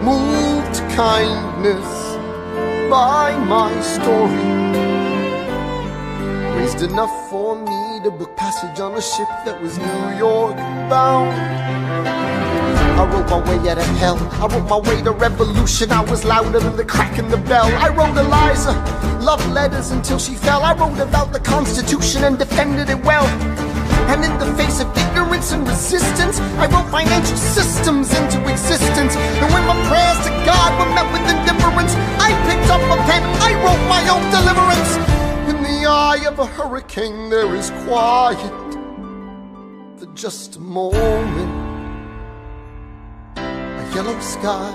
Speaker 5: moved to kindness by my story. Raised enough for me to book passage on a ship that was New York bound. I wrote my way out of hell, I wrote my way to revolution. I was louder than the crack in the bell. I wrote Eliza love letters until she fell. I wrote about the Constitution and defended it well. And in the face of ignorance and resistance, I wrote financial systems into existence. And when my prayers to God were met with indifference, I picked up a pen, I wrote my own deliverance. In the eye of a hurricane there is quiet for just a moment. Yellow sky.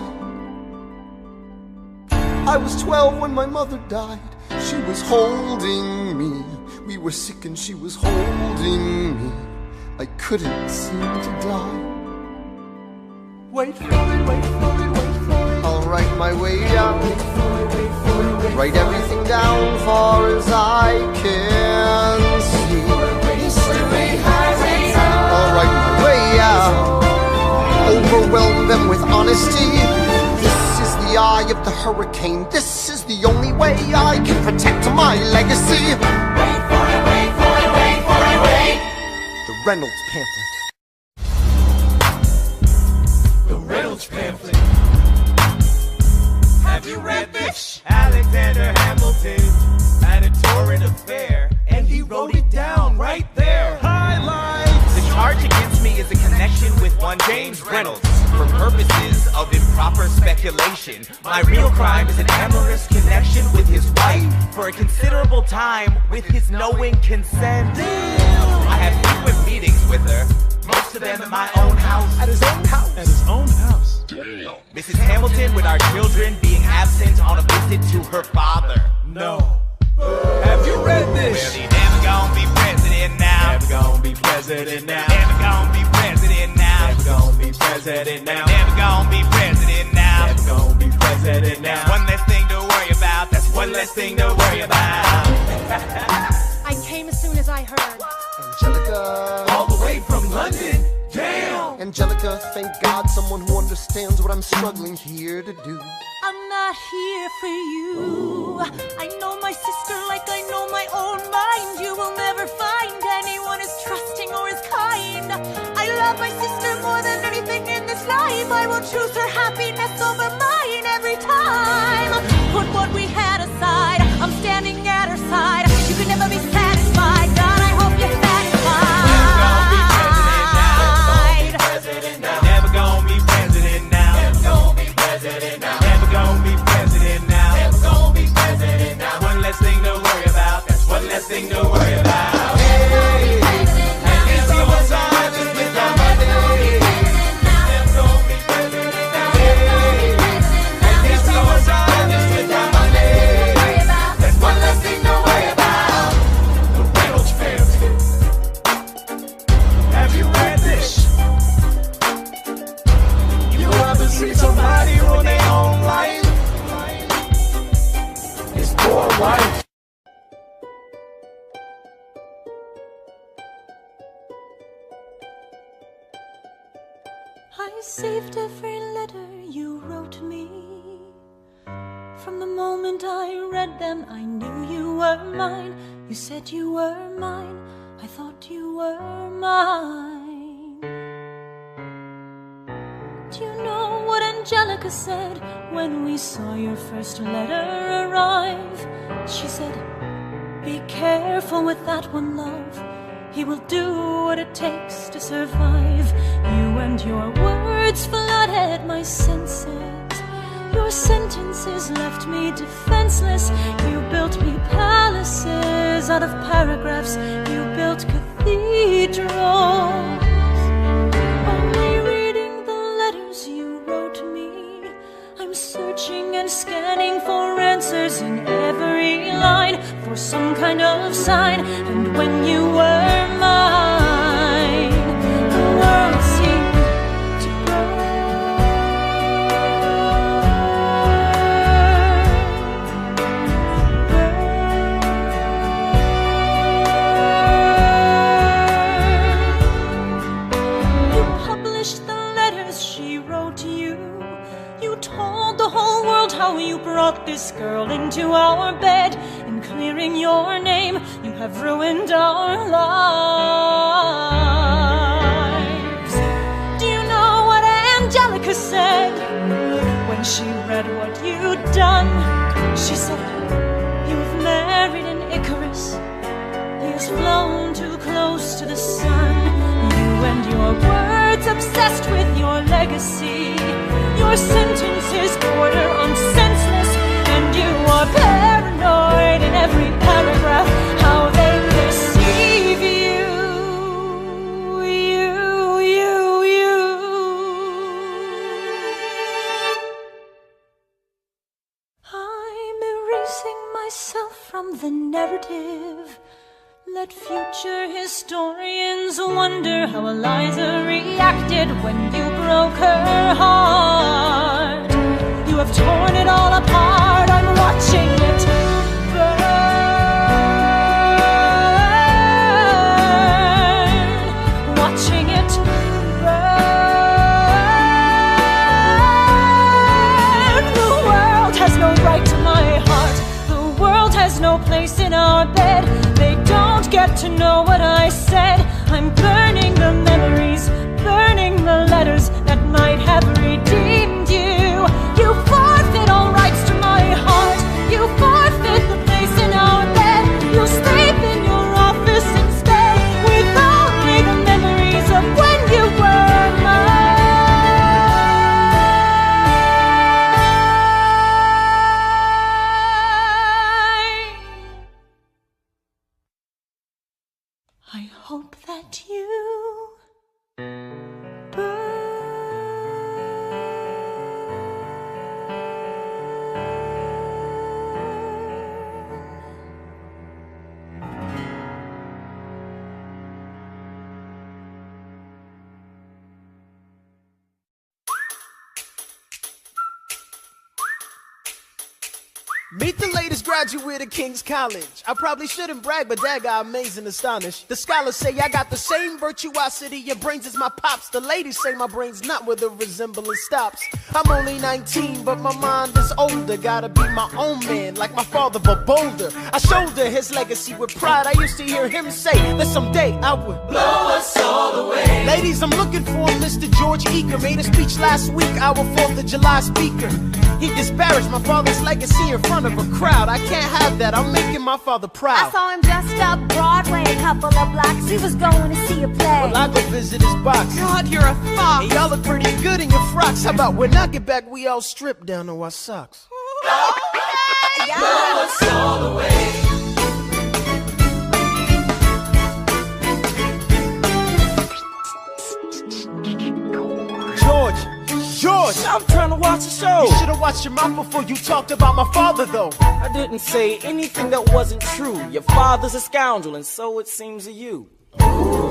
Speaker 5: I was 12 when my mother died. She was holding me. We were sick and she was holding me. I couldn't seem to die.
Speaker 1: Wait for it, wait for it, wait for it.
Speaker 5: I'll write my way out. Write everything down far as I can see. I'll write my way out. Overwhelm them with honesty. This is the eye of the hurricane. This is the only way I can protect my legacy.
Speaker 2: Wait for it, wait for it, wait for it, wait.
Speaker 5: The Reynolds pamphlet.
Speaker 2: The Reynolds pamphlet.
Speaker 3: Have you read this? Alexander Hamilton had a torrent affair, and he wrote it down right there.
Speaker 4: Highlights!
Speaker 3: The charge against me is a connection with one James Reynolds. For purposes of improper speculation, my real crime is an amorous connection with his wife for a considerable time with his knowing consent. I have frequent meetings with her, most of them at my own house.
Speaker 1: At his own house.
Speaker 4: At his own house.
Speaker 3: Mrs. Hamilton with our children being absent on a visit to her father.
Speaker 4: No. Have you read
Speaker 3: Well,
Speaker 4: this?
Speaker 3: he never gonna be president now.
Speaker 4: Never gonna be president now.
Speaker 3: Never gonna be president now.
Speaker 4: Never gonna be president now.
Speaker 3: Never gonna be president now.
Speaker 4: Never gonna be president now.
Speaker 3: That's one less thing to worry about. That's one less thing to worry about.
Speaker 10: I came as soon as I heard.
Speaker 5: Angelica.
Speaker 3: All the way from London. Damn.
Speaker 5: Angelica, thank God someone who understands what I'm struggling here to do.
Speaker 7: I'm not here for you. I know my sister like I know my own mind. You will never find anyone as trusting or as kind. I love my sister more than anything in this life. I will choose her happiness over mine every time. Put what we had aside. I'm standing at her side. You can never be satisfied. God, I hope you're satisfied.
Speaker 3: Never gonna be president now. Never gonna be president now. Never gonna be president now. Never gonna be president now. One less thing to worry about. That's one less thing to worry about. Hey, and this apologise with my money. Never gonna be president now. Hey, and this apologise with my money. That's one less thing to worry about. The Reynolds family. Have you read this? You ever see somebody ruin their own life? His poor wife.
Speaker 7: I saved every letter you wrote me. From the moment I read them, I knew you were mine. You said you were mine. I thought you were mine. Do you know what Angelica said when we saw your first letter arrive? She said, be careful with that one, love. He will do what it takes to survive. You and your words flooded my senses. Your sentences left me defenseless. You built me palaces out of paragraphs. You built cathedrals. Only reading the letters you wrote me, I'm searching and scanning for answers in every line, for some kind of sign. And when you were mine, the world seemed to burn. You published the letters she wrote you. You told the whole world how you brought this girl into our bed. In clearing your name, you have ruined our lives. Do you know what Angelica said when she read what you'd done? She said, you've married an Icarus. He has flown too close to the sun. You and your words obsessed with your legacy. Your sentences border on senseless, and you are paranoid in every paragraph. How they perceive you, you. I that future historians wonder how Eliza reacted when you broke her heart. You have torn it all apart, I'm watching it burn, watching it burn. The world has no right to my heart, the world has no place in our bed. They don't get to know what I said. I'm burning the memories, burning the letters that might have redeemed you. You forfeit all rights to my heart. You forfeit the place in our bed. You'll sleep in your office instead, with only the memories of when you were mine. I hope that you
Speaker 1: Meet the latest graduate of King's College. I probably shouldn't brag, but that got amazing astonished. The scholars say I got the same virtuosity. Your brains is my pops. The ladies say my brain's not where the resemblance stops. I'm only 19, but my mind is older. Gotta be my own man, like my father, but bolder. I shoulder his legacy with pride. I used to hear him say that someday I would blow us all away. Ladies, I'm looking for Mr. George Eaker. Made a speech last week, our 4th of July speaker. He disparaged my father's legacy in front of a crowd. I can't have that, I'm making my father proud.
Speaker 11: I saw him dressed up Broadway a couple of blocks. He was going to see a play.
Speaker 1: Well, I go visit his box.
Speaker 8: God, you're a fox.
Speaker 1: Hey, y'all look pretty good in your frocks. How about when I get back, we all strip down to our socks?
Speaker 11: Yeah.
Speaker 2: Blow us all away.
Speaker 1: George!
Speaker 3: I'm trying to watch the show.
Speaker 1: You should've watched your mouth before you talked about my father, though.
Speaker 3: I didn't say anything that wasn't true. Your father's a scoundrel, and so it seems to you.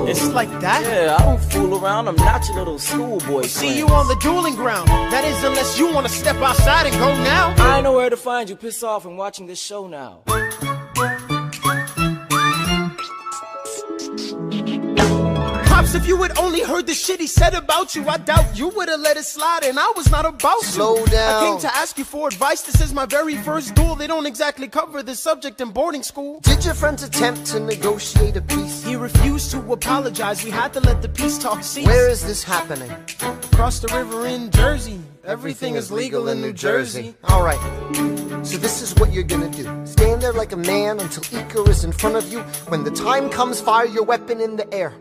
Speaker 1: It's like that?
Speaker 3: Yeah, I don't fool around. I'm not your little schoolboy.
Speaker 1: See you on the dueling ground. That is, unless you want to step outside and go now.
Speaker 3: I know where to find you. Piss off and watching this show now.
Speaker 1: Pops, if you had only heard the shit he said about you, I doubt you would have let it slide, and I was not about to.
Speaker 5: Slow down.
Speaker 1: I came to ask you for advice. This is my very first duel. They don't exactly cover this subject in boarding school.
Speaker 5: Did your friends attempt to negotiate a peace?
Speaker 1: He refused to apologize. We had to let the peace talk cease.
Speaker 5: Where is this happening?
Speaker 1: Across the river in Jersey. Everything is legal in New Jersey.
Speaker 5: Alright, so this is what you're gonna do. Stand there like a man until Iker is in front of you. When the time comes, fire your weapon in the air.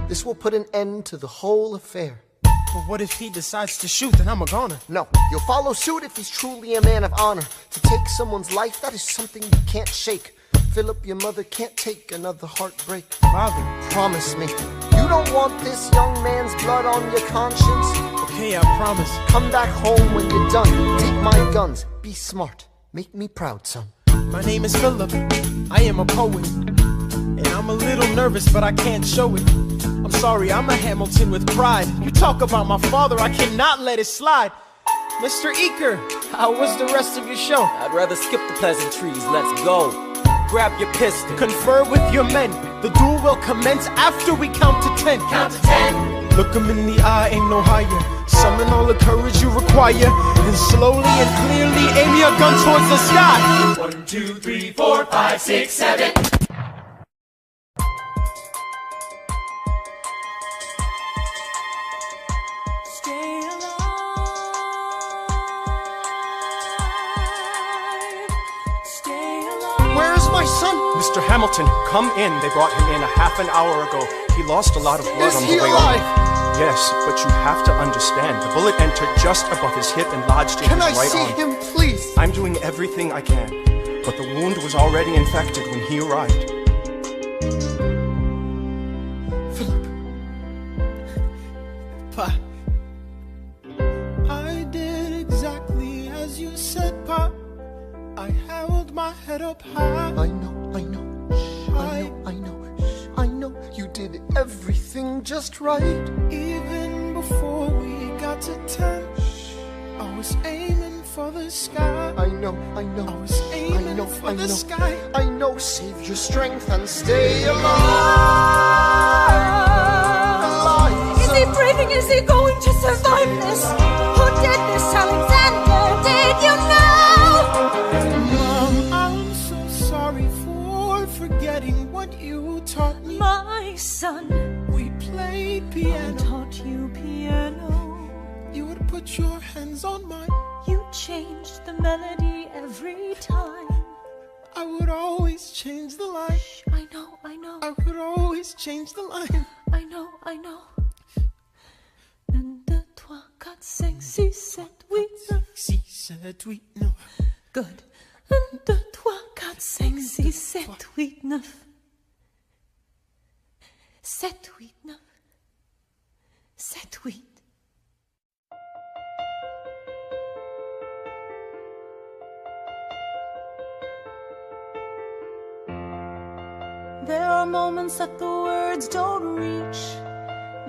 Speaker 5: This will put an end to the whole affair.
Speaker 1: But what if he decides to shoot, then I'm a goner?
Speaker 5: No, you'll follow suit if he's truly a man of honor. To take someone's life, that is something you can't shake. Philip, your mother can't take another heartbreak.
Speaker 1: Father,
Speaker 5: promise me, you don't want this young man's blood on your conscience.
Speaker 1: Okay, I promise.
Speaker 5: Come back home when you're done. Take my guns, be smart, make me proud, son.
Speaker 1: My name is Philip, I am a poet. And I'm a little nervous, but I can't show it. I'm sorry, I'm a Hamilton with pride. You talk about my father, I cannot let it slide. Mr. Eaker, how was the rest of your show?
Speaker 3: I'd rather skip the pleasantries. Let's go. Grab your pistol.
Speaker 1: Confer with your men. The duel will commence after we count to 10.
Speaker 2: Count to 10.
Speaker 1: Look 'em in the eye, ain't no higher. Summon all the courage you require. And slowly and clearly aim your gun towards the sky.
Speaker 2: 1, 2, 3, 4, 5, 6, 7.
Speaker 5: Where's my son?
Speaker 12: Mr. Hamilton, come in. They brought him in a half an hour ago. He lost a lot of blood
Speaker 5: Is
Speaker 12: on
Speaker 5: he
Speaker 12: the way
Speaker 5: alive?
Speaker 12: home. Yes, but you have to understand, the bullet entered just above his hip and lodged in
Speaker 5: Can
Speaker 12: his
Speaker 5: I
Speaker 12: right
Speaker 5: see
Speaker 12: arm.
Speaker 5: him, please?
Speaker 12: I'm doing everything I can, but the wound was already infected when he arrived.
Speaker 1: Philip. Pa. I did exactly as you said, Pa. I held my head up high.
Speaker 5: I know, I know, I know. feeling just right.
Speaker 8: Even before we got to 10, I was aiming for the sky.
Speaker 5: I know, I
Speaker 8: was aiming for the sky.
Speaker 5: I know, save your strength and stay alive.
Speaker 11: Is he breathing? Is he going to survive this? Who did this, Alexander? Did you know?
Speaker 8: Mom, I'm so sorry for forgetting what you taught me.
Speaker 7: My son,
Speaker 8: we played piano.
Speaker 7: I taught you piano.
Speaker 8: You would put your hands on mine.
Speaker 7: You changed the melody every time.
Speaker 8: I would always change the line.
Speaker 7: Shh, I know, I know.
Speaker 8: I would always change the line.
Speaker 7: I know, I know. 1, 2, 3, 4, 5, 6, 7, 8, 9.
Speaker 8: 6, 7, 8, 9.
Speaker 7: Good. 1, 2, 3, 4, 5, 6, 7, 8, 9. 7, 8, 9. 7, 8. There are moments that the words don't reach.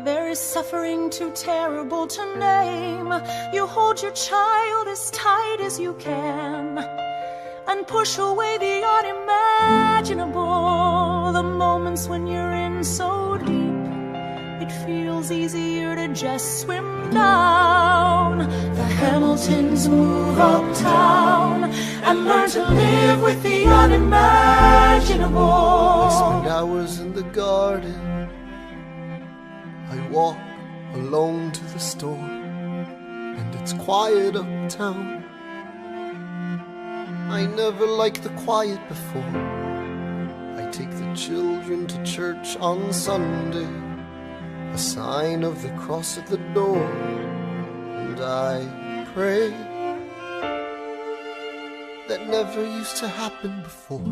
Speaker 7: There is suffering too terrible to name. You hold your child as tight as you can and push away the unimaginable. The moments when you're in so deep, it feels easier to just swim down. The Hamiltons move uptown and learn to live with the unimaginable.
Speaker 5: I spend hours in the garden. I walk alone to the store, and it's quiet uptown. I never liked the quiet before. I take the children to church on Sunday, a sign of the cross at the door, and I pray. That never used to happen before.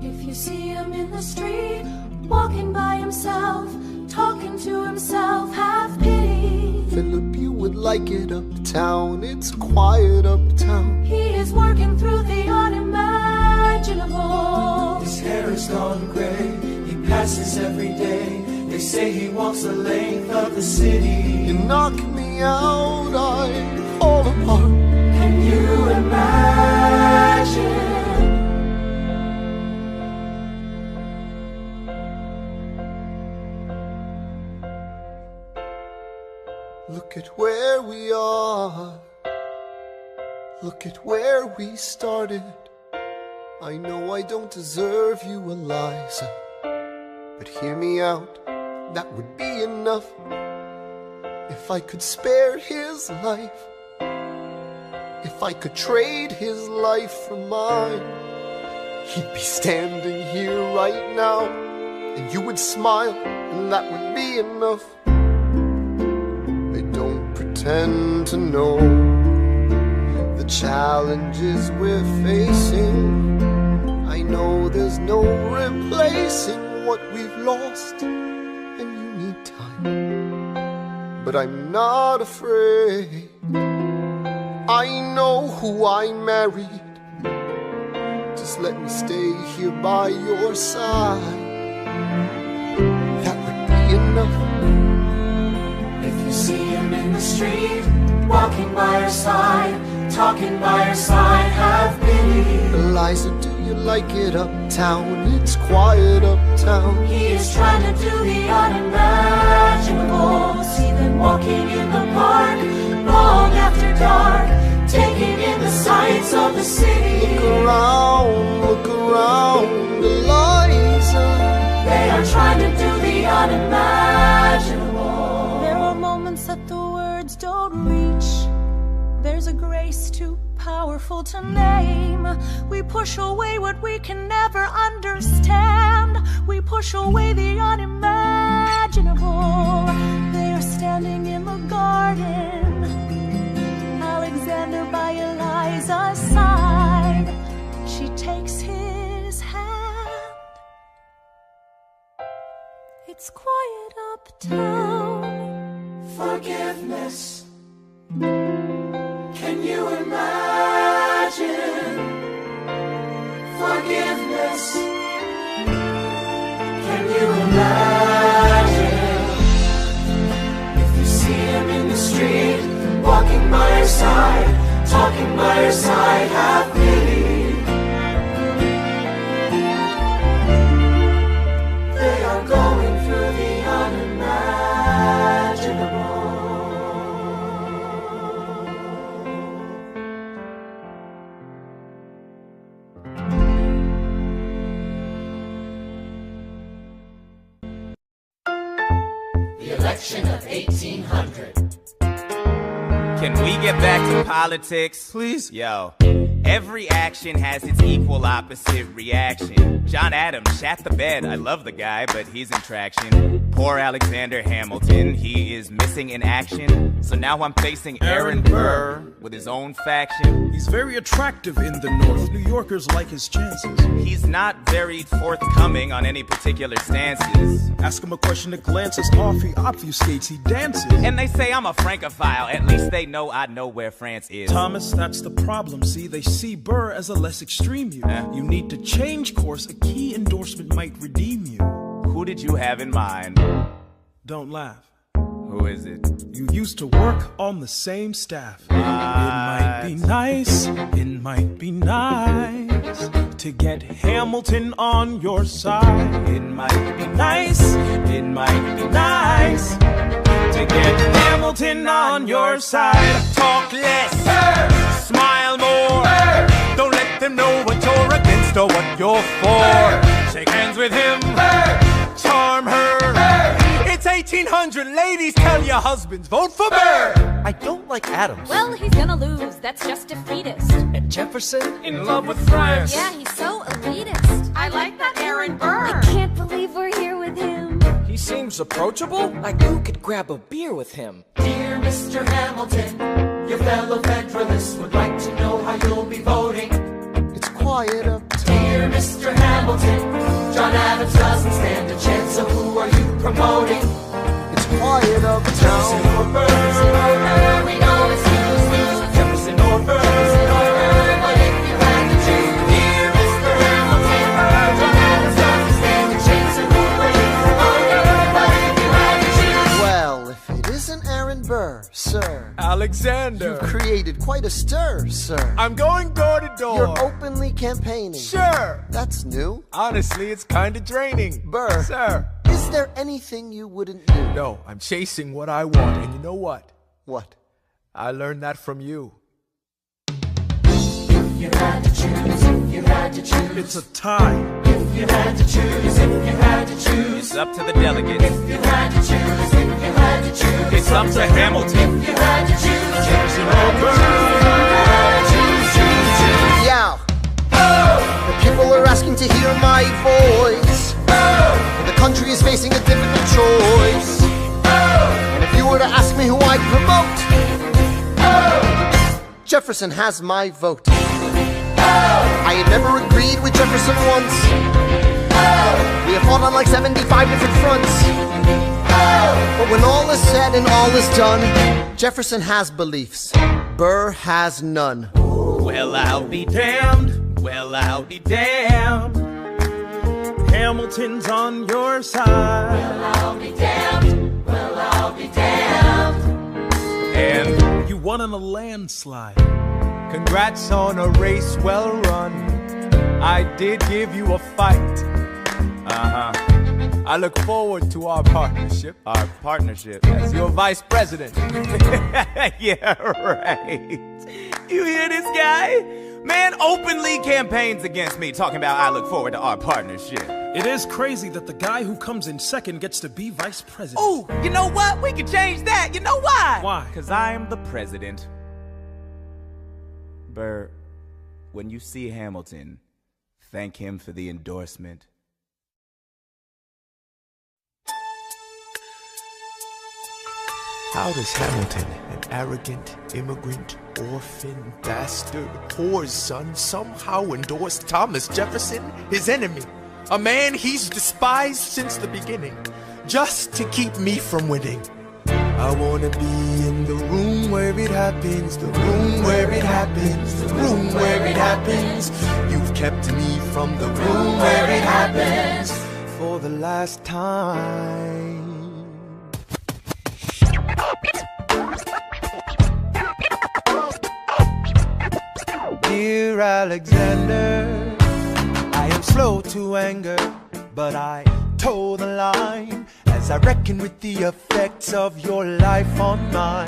Speaker 7: If you see him in the street, walking by himself, talking to himself, have pity.
Speaker 5: Philip, you would like it uptown. It's quiet uptown.
Speaker 7: He is working through the unimaginable.
Speaker 13: His hair is gone gray. He passes every day. They say he walks the length of the city.
Speaker 5: You knock me out, I fall apart.
Speaker 13: Can you imagine?
Speaker 5: Look at where we are. Look at where we started. I know I don't deserve you, Eliza, but hear me out, that would be enough. If I could spare his life, if I could trade his life for mine, he'd be standing here right now, and you would smile, and that would be enough. I don't pretend to know the challenges we're facing. I know there's no replacing what we've lost, and you need time, but I'm not afraid. I know who I married. Just let me stay here by your side. That would be enough.
Speaker 13: If you see him in the street, walking by your side, talking by your side, have pity.
Speaker 5: Eliza, do you like it uptown? It's quiet uptown.
Speaker 13: He is trying to do the unimaginable. See them walking in the park, long after dark, taking in the sights of the city.
Speaker 5: Look around, Eliza.
Speaker 13: They are trying to do the unimaginable.
Speaker 7: There are moments that the words don't reach. There's a grace too powerful to name. We push away what we can never understand. We push away the unimaginable. They are standing in the garden, Alexander by Eliza's side. She takes his hand. It's quiet uptown.
Speaker 13: Forgiveness. Can you imagine? Forgiveness. Can you imagine? by your side, have pity. They are going through the unimaginable.
Speaker 2: The election of 1800.
Speaker 3: Can we get back to politics?
Speaker 12: Please?
Speaker 3: Yo, every action has its equal opposite reaction. John Adams shat the bed. I love the guy, but he's in traction. Poor Alexander Hamilton, he is missing in action. So now I'm facing Aaron Burr with his own faction.
Speaker 4: He's very attractive in the North. New Yorkers like his chances.
Speaker 3: He's not very forthcoming on any particular stances.
Speaker 4: Ask him a question that glances off, he obfuscates, he dances.
Speaker 3: And they say I'm a Francophile. At least they know I know where France is.
Speaker 4: Thomas, that's the problem. See, they see Burr as a less extreme you. You need to change course. A key endorsement might redeem you.
Speaker 3: Who did you have in mind?
Speaker 4: Don't laugh.
Speaker 3: Who is it?
Speaker 4: You used to work on the same staff. It might be nice, it might be nice to get Hamilton on your side. It might be nice, it might be nice to get Hamilton on your side.
Speaker 3: Talk less, smile more. Don't let them know what you're against or what you're for. Shake hands with him, charm her. It's 1800, ladies, tell your husbands, vote for Burr.
Speaker 6: I don't like Adams.
Speaker 10: Well, he's gonna lose. That's just defeatist.
Speaker 6: And Jefferson?
Speaker 3: In love with France.
Speaker 10: Yeah, he's so elitist.
Speaker 11: I like that Aaron Burr.
Speaker 10: I can't believe we're here with him.
Speaker 6: He seems approachable. Like who could grab a beer with him?
Speaker 13: Dear Mr. Hamilton, your fellow Federalists would like to know how you'll be voting.
Speaker 5: It's quiet up.
Speaker 13: Dear Mr. Hamilton, John Adams doesn't stand a chance, so who are you promoting?
Speaker 5: It's quiet up.
Speaker 13: Jefferson or Burr? We know it's lose-lose with Jefferson or Burr. But if you had to choose, dear Mr. Hamilton, John Adams doesn't stand a chance, so who are you promoting? But if you had to choose,
Speaker 5: Well, if it isn't Aaron Burr, sir,
Speaker 1: Alexander.
Speaker 5: you've created quite a stir, sir.
Speaker 1: I'm going door to door.
Speaker 5: You're openly campaigning.
Speaker 1: Sure.
Speaker 5: That's new.
Speaker 1: Honestly, it's kind of draining.
Speaker 5: Burr,
Speaker 1: Sir.
Speaker 5: is there anything you wouldn't do?
Speaker 1: No, I'm chasing what I want. And you know what?
Speaker 5: What?
Speaker 1: I learned that from you.
Speaker 13: if you had to choose, if you had to choose,
Speaker 4: It's a tie.
Speaker 13: if you had to choose, if you had to choose,
Speaker 3: It's up to the delegates.
Speaker 13: if you had to choose, if you had to choose,
Speaker 3: It's up to Hamilton.
Speaker 13: if you had to choose, Jefferson or Burr, choose.
Speaker 5: Yeah. The people are asking to hear my voice. The country is facing a difficult choice. And if you were to ask me who I'd promote, Jefferson has my vote. I had never agreed with Jefferson once. We have fought on like 75 different fronts. But when all is said and all is done, Jefferson has beliefs. Burr has none.
Speaker 3: Well, I'll be damned. Well, I'll be damned.
Speaker 4: Hamilton's on your side.
Speaker 13: I'll be damned, well, I'll be damned.
Speaker 3: And
Speaker 4: You won on a landslide.
Speaker 1: Congrats on a race well run. I did give you a fight. I look forward to our partnership.
Speaker 3: our partnership.
Speaker 1: As your vice president.
Speaker 3: Yeah, right. You hear this guy? Man openly campaigns against me, talking about I look forward to our partnership.
Speaker 4: It is crazy that the guy who comes in second gets to be vice president.
Speaker 3: Ooh, you know what? We can change that. You know why?
Speaker 4: Why?
Speaker 3: Because I am the president. Burr, when you see Hamilton, thank him for the endorsement.
Speaker 1: How does Hamilton, an arrogant, immigrant, orphan, bastard, whore's son, somehow endorse Thomas Jefferson, his enemy? A man he's despised since the beginning, just to keep me from winning. I wanna be in the room where it happens, the room where it happens, the room where it happens. You've kept me from the room where it happens for the last time. Dear Alexander, I am slow to anger, but I toe the line as I reckon with the effects of your life on mine.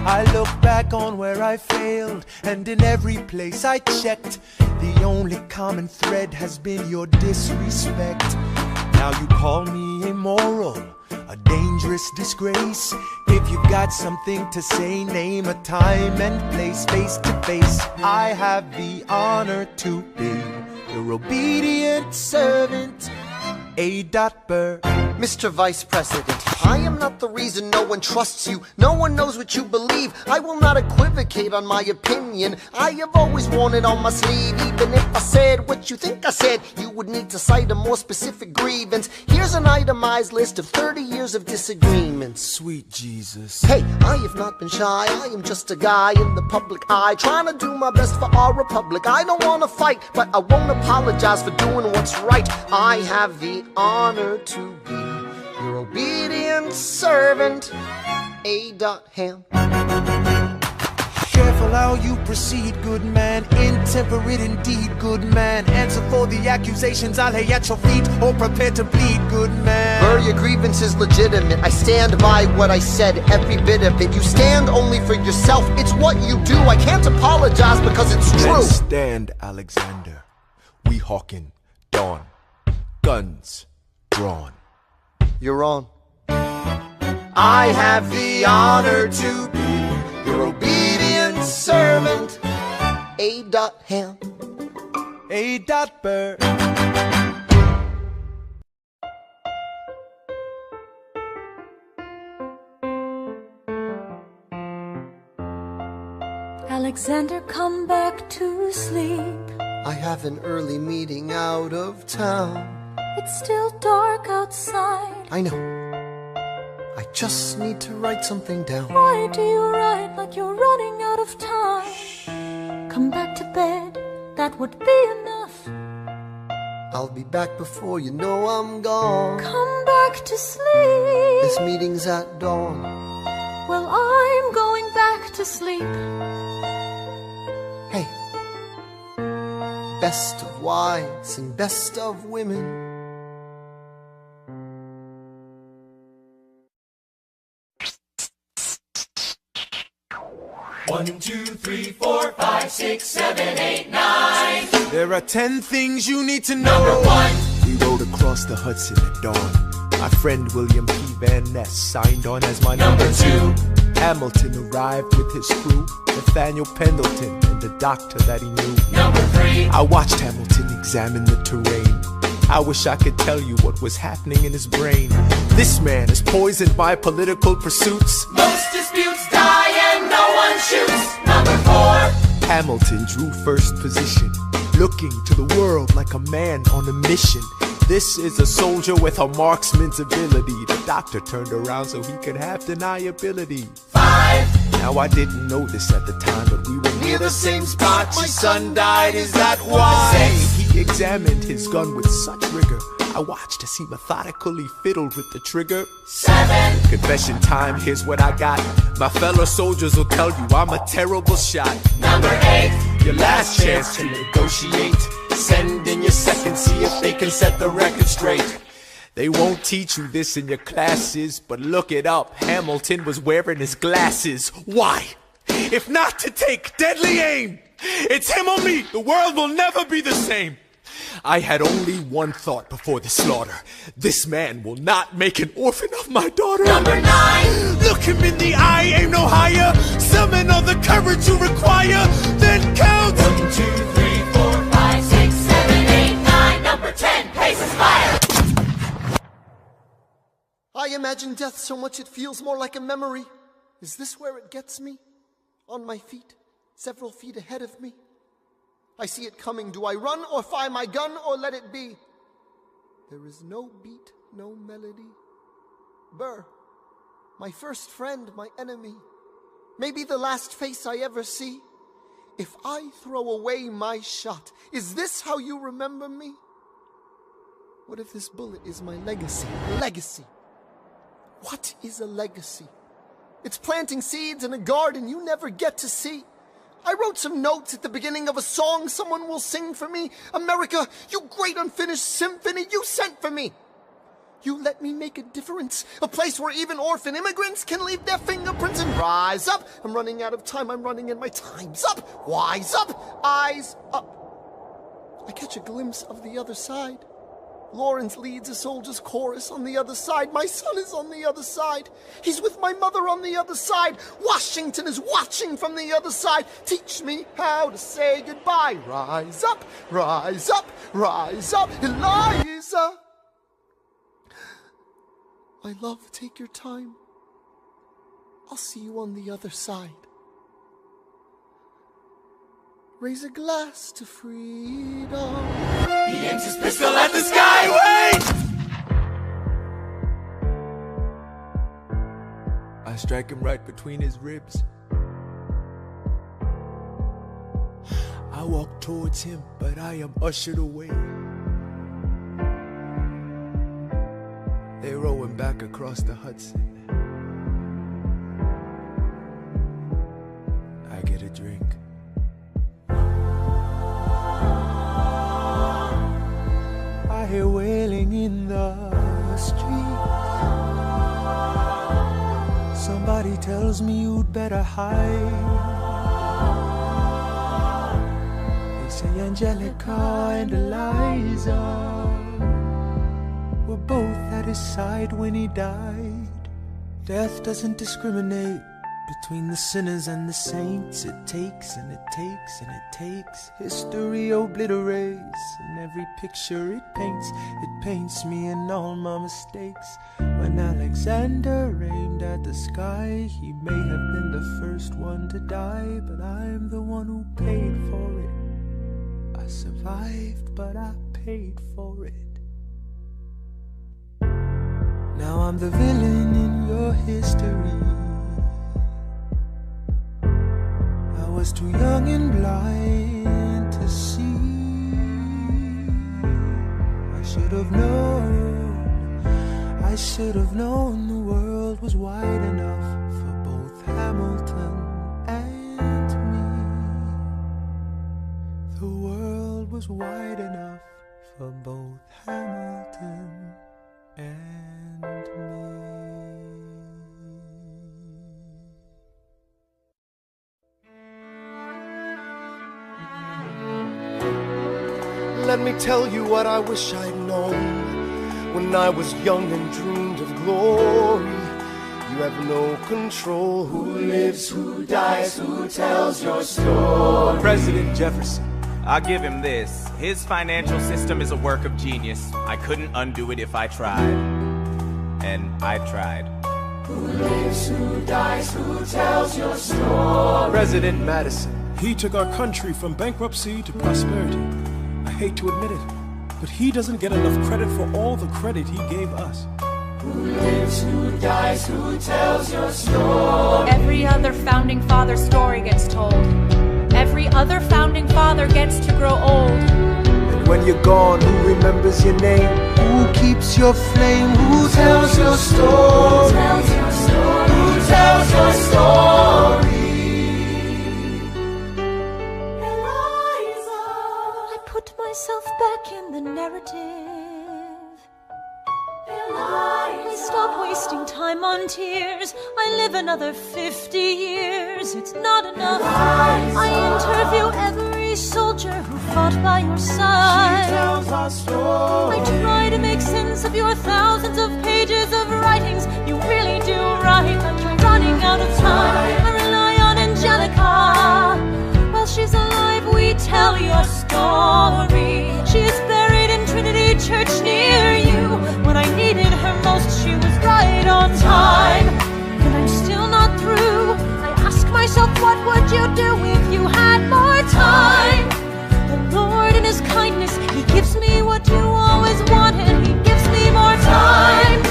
Speaker 1: I look back on where I failed, and in every place I checked, the only common thread has been your disrespect. Now you call me immoral, a dangerous disgrace. If you've got something to say, name a time and place, face to face. I have the honor to be your obedient servant, A. Burr.
Speaker 5: Mr. Vice President, I am not the reason no one trusts you. No one knows what you believe. I will not equivocate on my opinion. I have always worn it on my sleeve. Even if I said what you think I said, you would need to cite a more specific grievance. Here's an itemized list of 30 years of disagreements.
Speaker 1: Sweet Jesus.
Speaker 5: Hey, I have not been shy. I am just a guy in the public eye, trying to do my best for our republic. I don't want to fight, but I won't apologize for doing what's right. I have the honor to be your obedient servant, A. Ham.
Speaker 1: Careful how you proceed, good man. Intemperate indeed, good man. Answer for the accusations I lay at your feet, or prepare to bleed, good man.
Speaker 5: Burr, your grievance is legitimate. I stand by what I said, every bit of it. You stand only for yourself. It's what you do. I can't apologize because it's true.
Speaker 1: Then stand, Alexander. We hawking dawn. Guns drawn.
Speaker 5: You're on.
Speaker 1: I have the honor to be your obedient servant,
Speaker 5: A. Ham.
Speaker 1: A. Burr.
Speaker 11: Alexander, come back to sleep.
Speaker 5: I have an early meeting out of town.
Speaker 11: It's still dark outside.
Speaker 5: I know. I just need to write something down.
Speaker 11: Why do you write like you're running out of time? Come back to bed, that would be enough.
Speaker 5: I'll be back before you know I'm gone.
Speaker 11: Come back to sleep.
Speaker 5: This meeting's at dawn.
Speaker 11: Well, I'm going back to sleep.
Speaker 5: Hey, best of wives and best of women.
Speaker 13: 1, 2, 3, 4, 5, 6, 7, 8, 9.
Speaker 1: There are 10 things you need to know.
Speaker 13: Number 1.
Speaker 1: We rode across the Hudson at dawn. My friend William P. Van Ness signed on as my
Speaker 13: Number 2.
Speaker 1: Hamilton arrived with his crew, Nathaniel Pendleton and the doctor that he knew.
Speaker 13: Number 3.
Speaker 1: I watched Hamilton examine the terrain. I wish I could tell you what was happening in his brain. This man is poisoned by political pursuits.
Speaker 13: Most disputes die and no one shoots. Number 4.
Speaker 1: Hamilton drew first position, looking to the world like a man on a mission. This is a soldier with a marksman's ability. The doctor turned around so he could have deniability.
Speaker 13: 5.
Speaker 1: Now I didn't know this at the time, but we were near the same spot. My son died, is that why?
Speaker 13: 6.
Speaker 1: He examined his gun with such rigor. I watched as he methodically fiddled with the trigger.
Speaker 13: 7.
Speaker 1: Confession time, here's what I got. My fellow soldiers will tell you I'm a terrible shot.
Speaker 13: Number 8.
Speaker 1: Your last chance to negotiate. Send in your second, see if they can set the record straight. They won't teach you this in your classes, but look it up. Hamilton was wearing his glasses. Why? If not to take deadly aim. It's him or me. The world will never be the same. I had only one thought before the slaughter. This man will not make an orphan of my daughter.
Speaker 13: Number 9.
Speaker 1: Look him in the eye, aim no higher. Summon all the courage you require. Then count.
Speaker 13: 1, 2, 3, 4, 5, 6, 7, 8, 9. Number 10. Paces fire.
Speaker 5: I imagine death so much it feels more like a memory. Is this where it gets me? On my feet, several feet ahead of me. I see it coming. Do I run or fire my gun or let it be? There is no beat, no melody. Burr, my first friend, my enemy. Maybe the last face I ever see. If I throw away my shot, is this how you remember me? What if this bullet is my legacy? Legacy. What is a legacy? It's planting seeds in a garden you never get to see. I wrote some notes at the beginning of a song someone will sing for me. America, you great unfinished symphony you sent for me. You let me make a difference, a place where even orphan immigrants can leave their fingerprints and rise up. I'm running out of time, I'm running and my time's up. Wise up, eyes up. I catch a glimpse of the other side. Lawrence leads a soldier's chorus on the other side. My son is on the other side. He's with my mother on the other side. Washington is watching from the other side. Teach me how to say goodbye. Rise up, rise up, rise up, Eliza. My love, take your time. I'll see you on the other side. Raise a glass to freedom.
Speaker 13: He aims his pistol at the sky. Wait!
Speaker 1: I strike him right between his ribs. I walk towards him, but I am ushered away. They row him back across the Hudson. I get a drink. I hear wailing in the street. Somebody tells me you'd better hide. They say Angelica and Eliza were both at his side when he died. Death doesn't discriminate between the sinners and the saints. It takes and it takes and it takes. History obliterates, and every picture it paints me in all my mistakes. When Alexander aimed at the sky, he may have been the first one to die, but I'm the one who paid for it. I survived, but I paid for it. Now I'm the villain in your history. I was too young and blind to see. I should have known the world was wide enough for both Hamilton and me. The world was wide enough for both Hamilton and me.
Speaker 6: Let me tell you what I wish I'd known when I was young and dreamed of glory. You have no control.
Speaker 13: Who lives, who dies, who tells your story?
Speaker 3: President Jefferson. I'll give him this. His financial system is a work of genius. I couldn't undo it if I tried. And I tried.
Speaker 13: Who lives, who dies, who tells your story?
Speaker 1: President Madison.
Speaker 4: He took our country from bankruptcy to prosperity. I hate to admit it, but he doesn't get enough credit for all the credit he gave us.
Speaker 13: Who lives, who dies, who tells your story?
Speaker 10: Every other founding father story gets told. Every other founding father gets to grow old.
Speaker 1: And when you're gone, who remembers your name? Who keeps your flame? Who tells your story?
Speaker 13: Who tells your story? Who tells your story?
Speaker 11: I put myself back in the narrative. I stop wasting time on tears. I live another 50 years. It's not enough. I interview every soldier who fought by your side.
Speaker 13: She tells our story.
Speaker 11: I try to make sense of your thousands of pages of writings. You really do write like you're running out of time. I rely on Angelica. While she's alive, we tell your story. She is buried in Trinity Church near you. When I needed her most, she was right on time. And I'm still not through. I ask myself, what would you do if you had more time? The Lord in His kindness, He gives me what you always wanted. He gives me more time.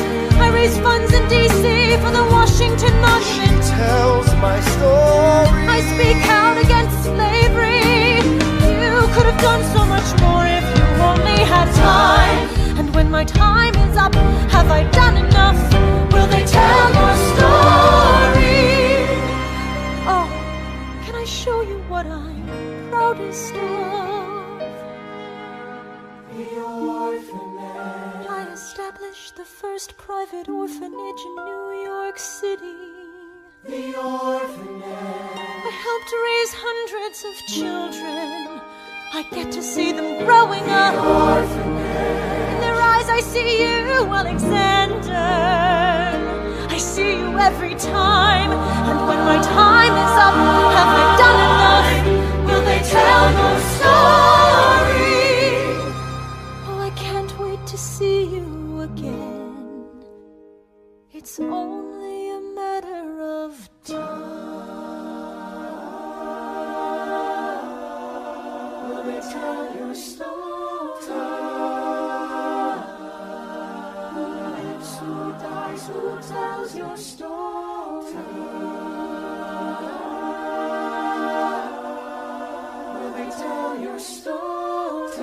Speaker 11: I raise funds in D.C. for the Washington Monument.
Speaker 6: She tells my story.
Speaker 11: I speak out against slavery. You could have done so much more if you only had time. And when my time is up, have I done enough? Will they tell your story? Oh, can I show you what established the first private orphanage in New York City.
Speaker 2: The orphanage.
Speaker 11: I helped raise hundreds of children. I get to see them growing up.
Speaker 2: The orphanage.
Speaker 11: In their eyes I see you, Alexander. I see you every time. And when my time is up, have I done enough? Will they tell your story? Oh, I can't wait to see you again. It's only a matter of time.
Speaker 2: Will they tell your story? Who lives, who dies, who tells your story? Will they tell your story?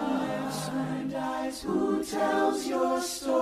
Speaker 2: Who lives, who dies, who tells your story?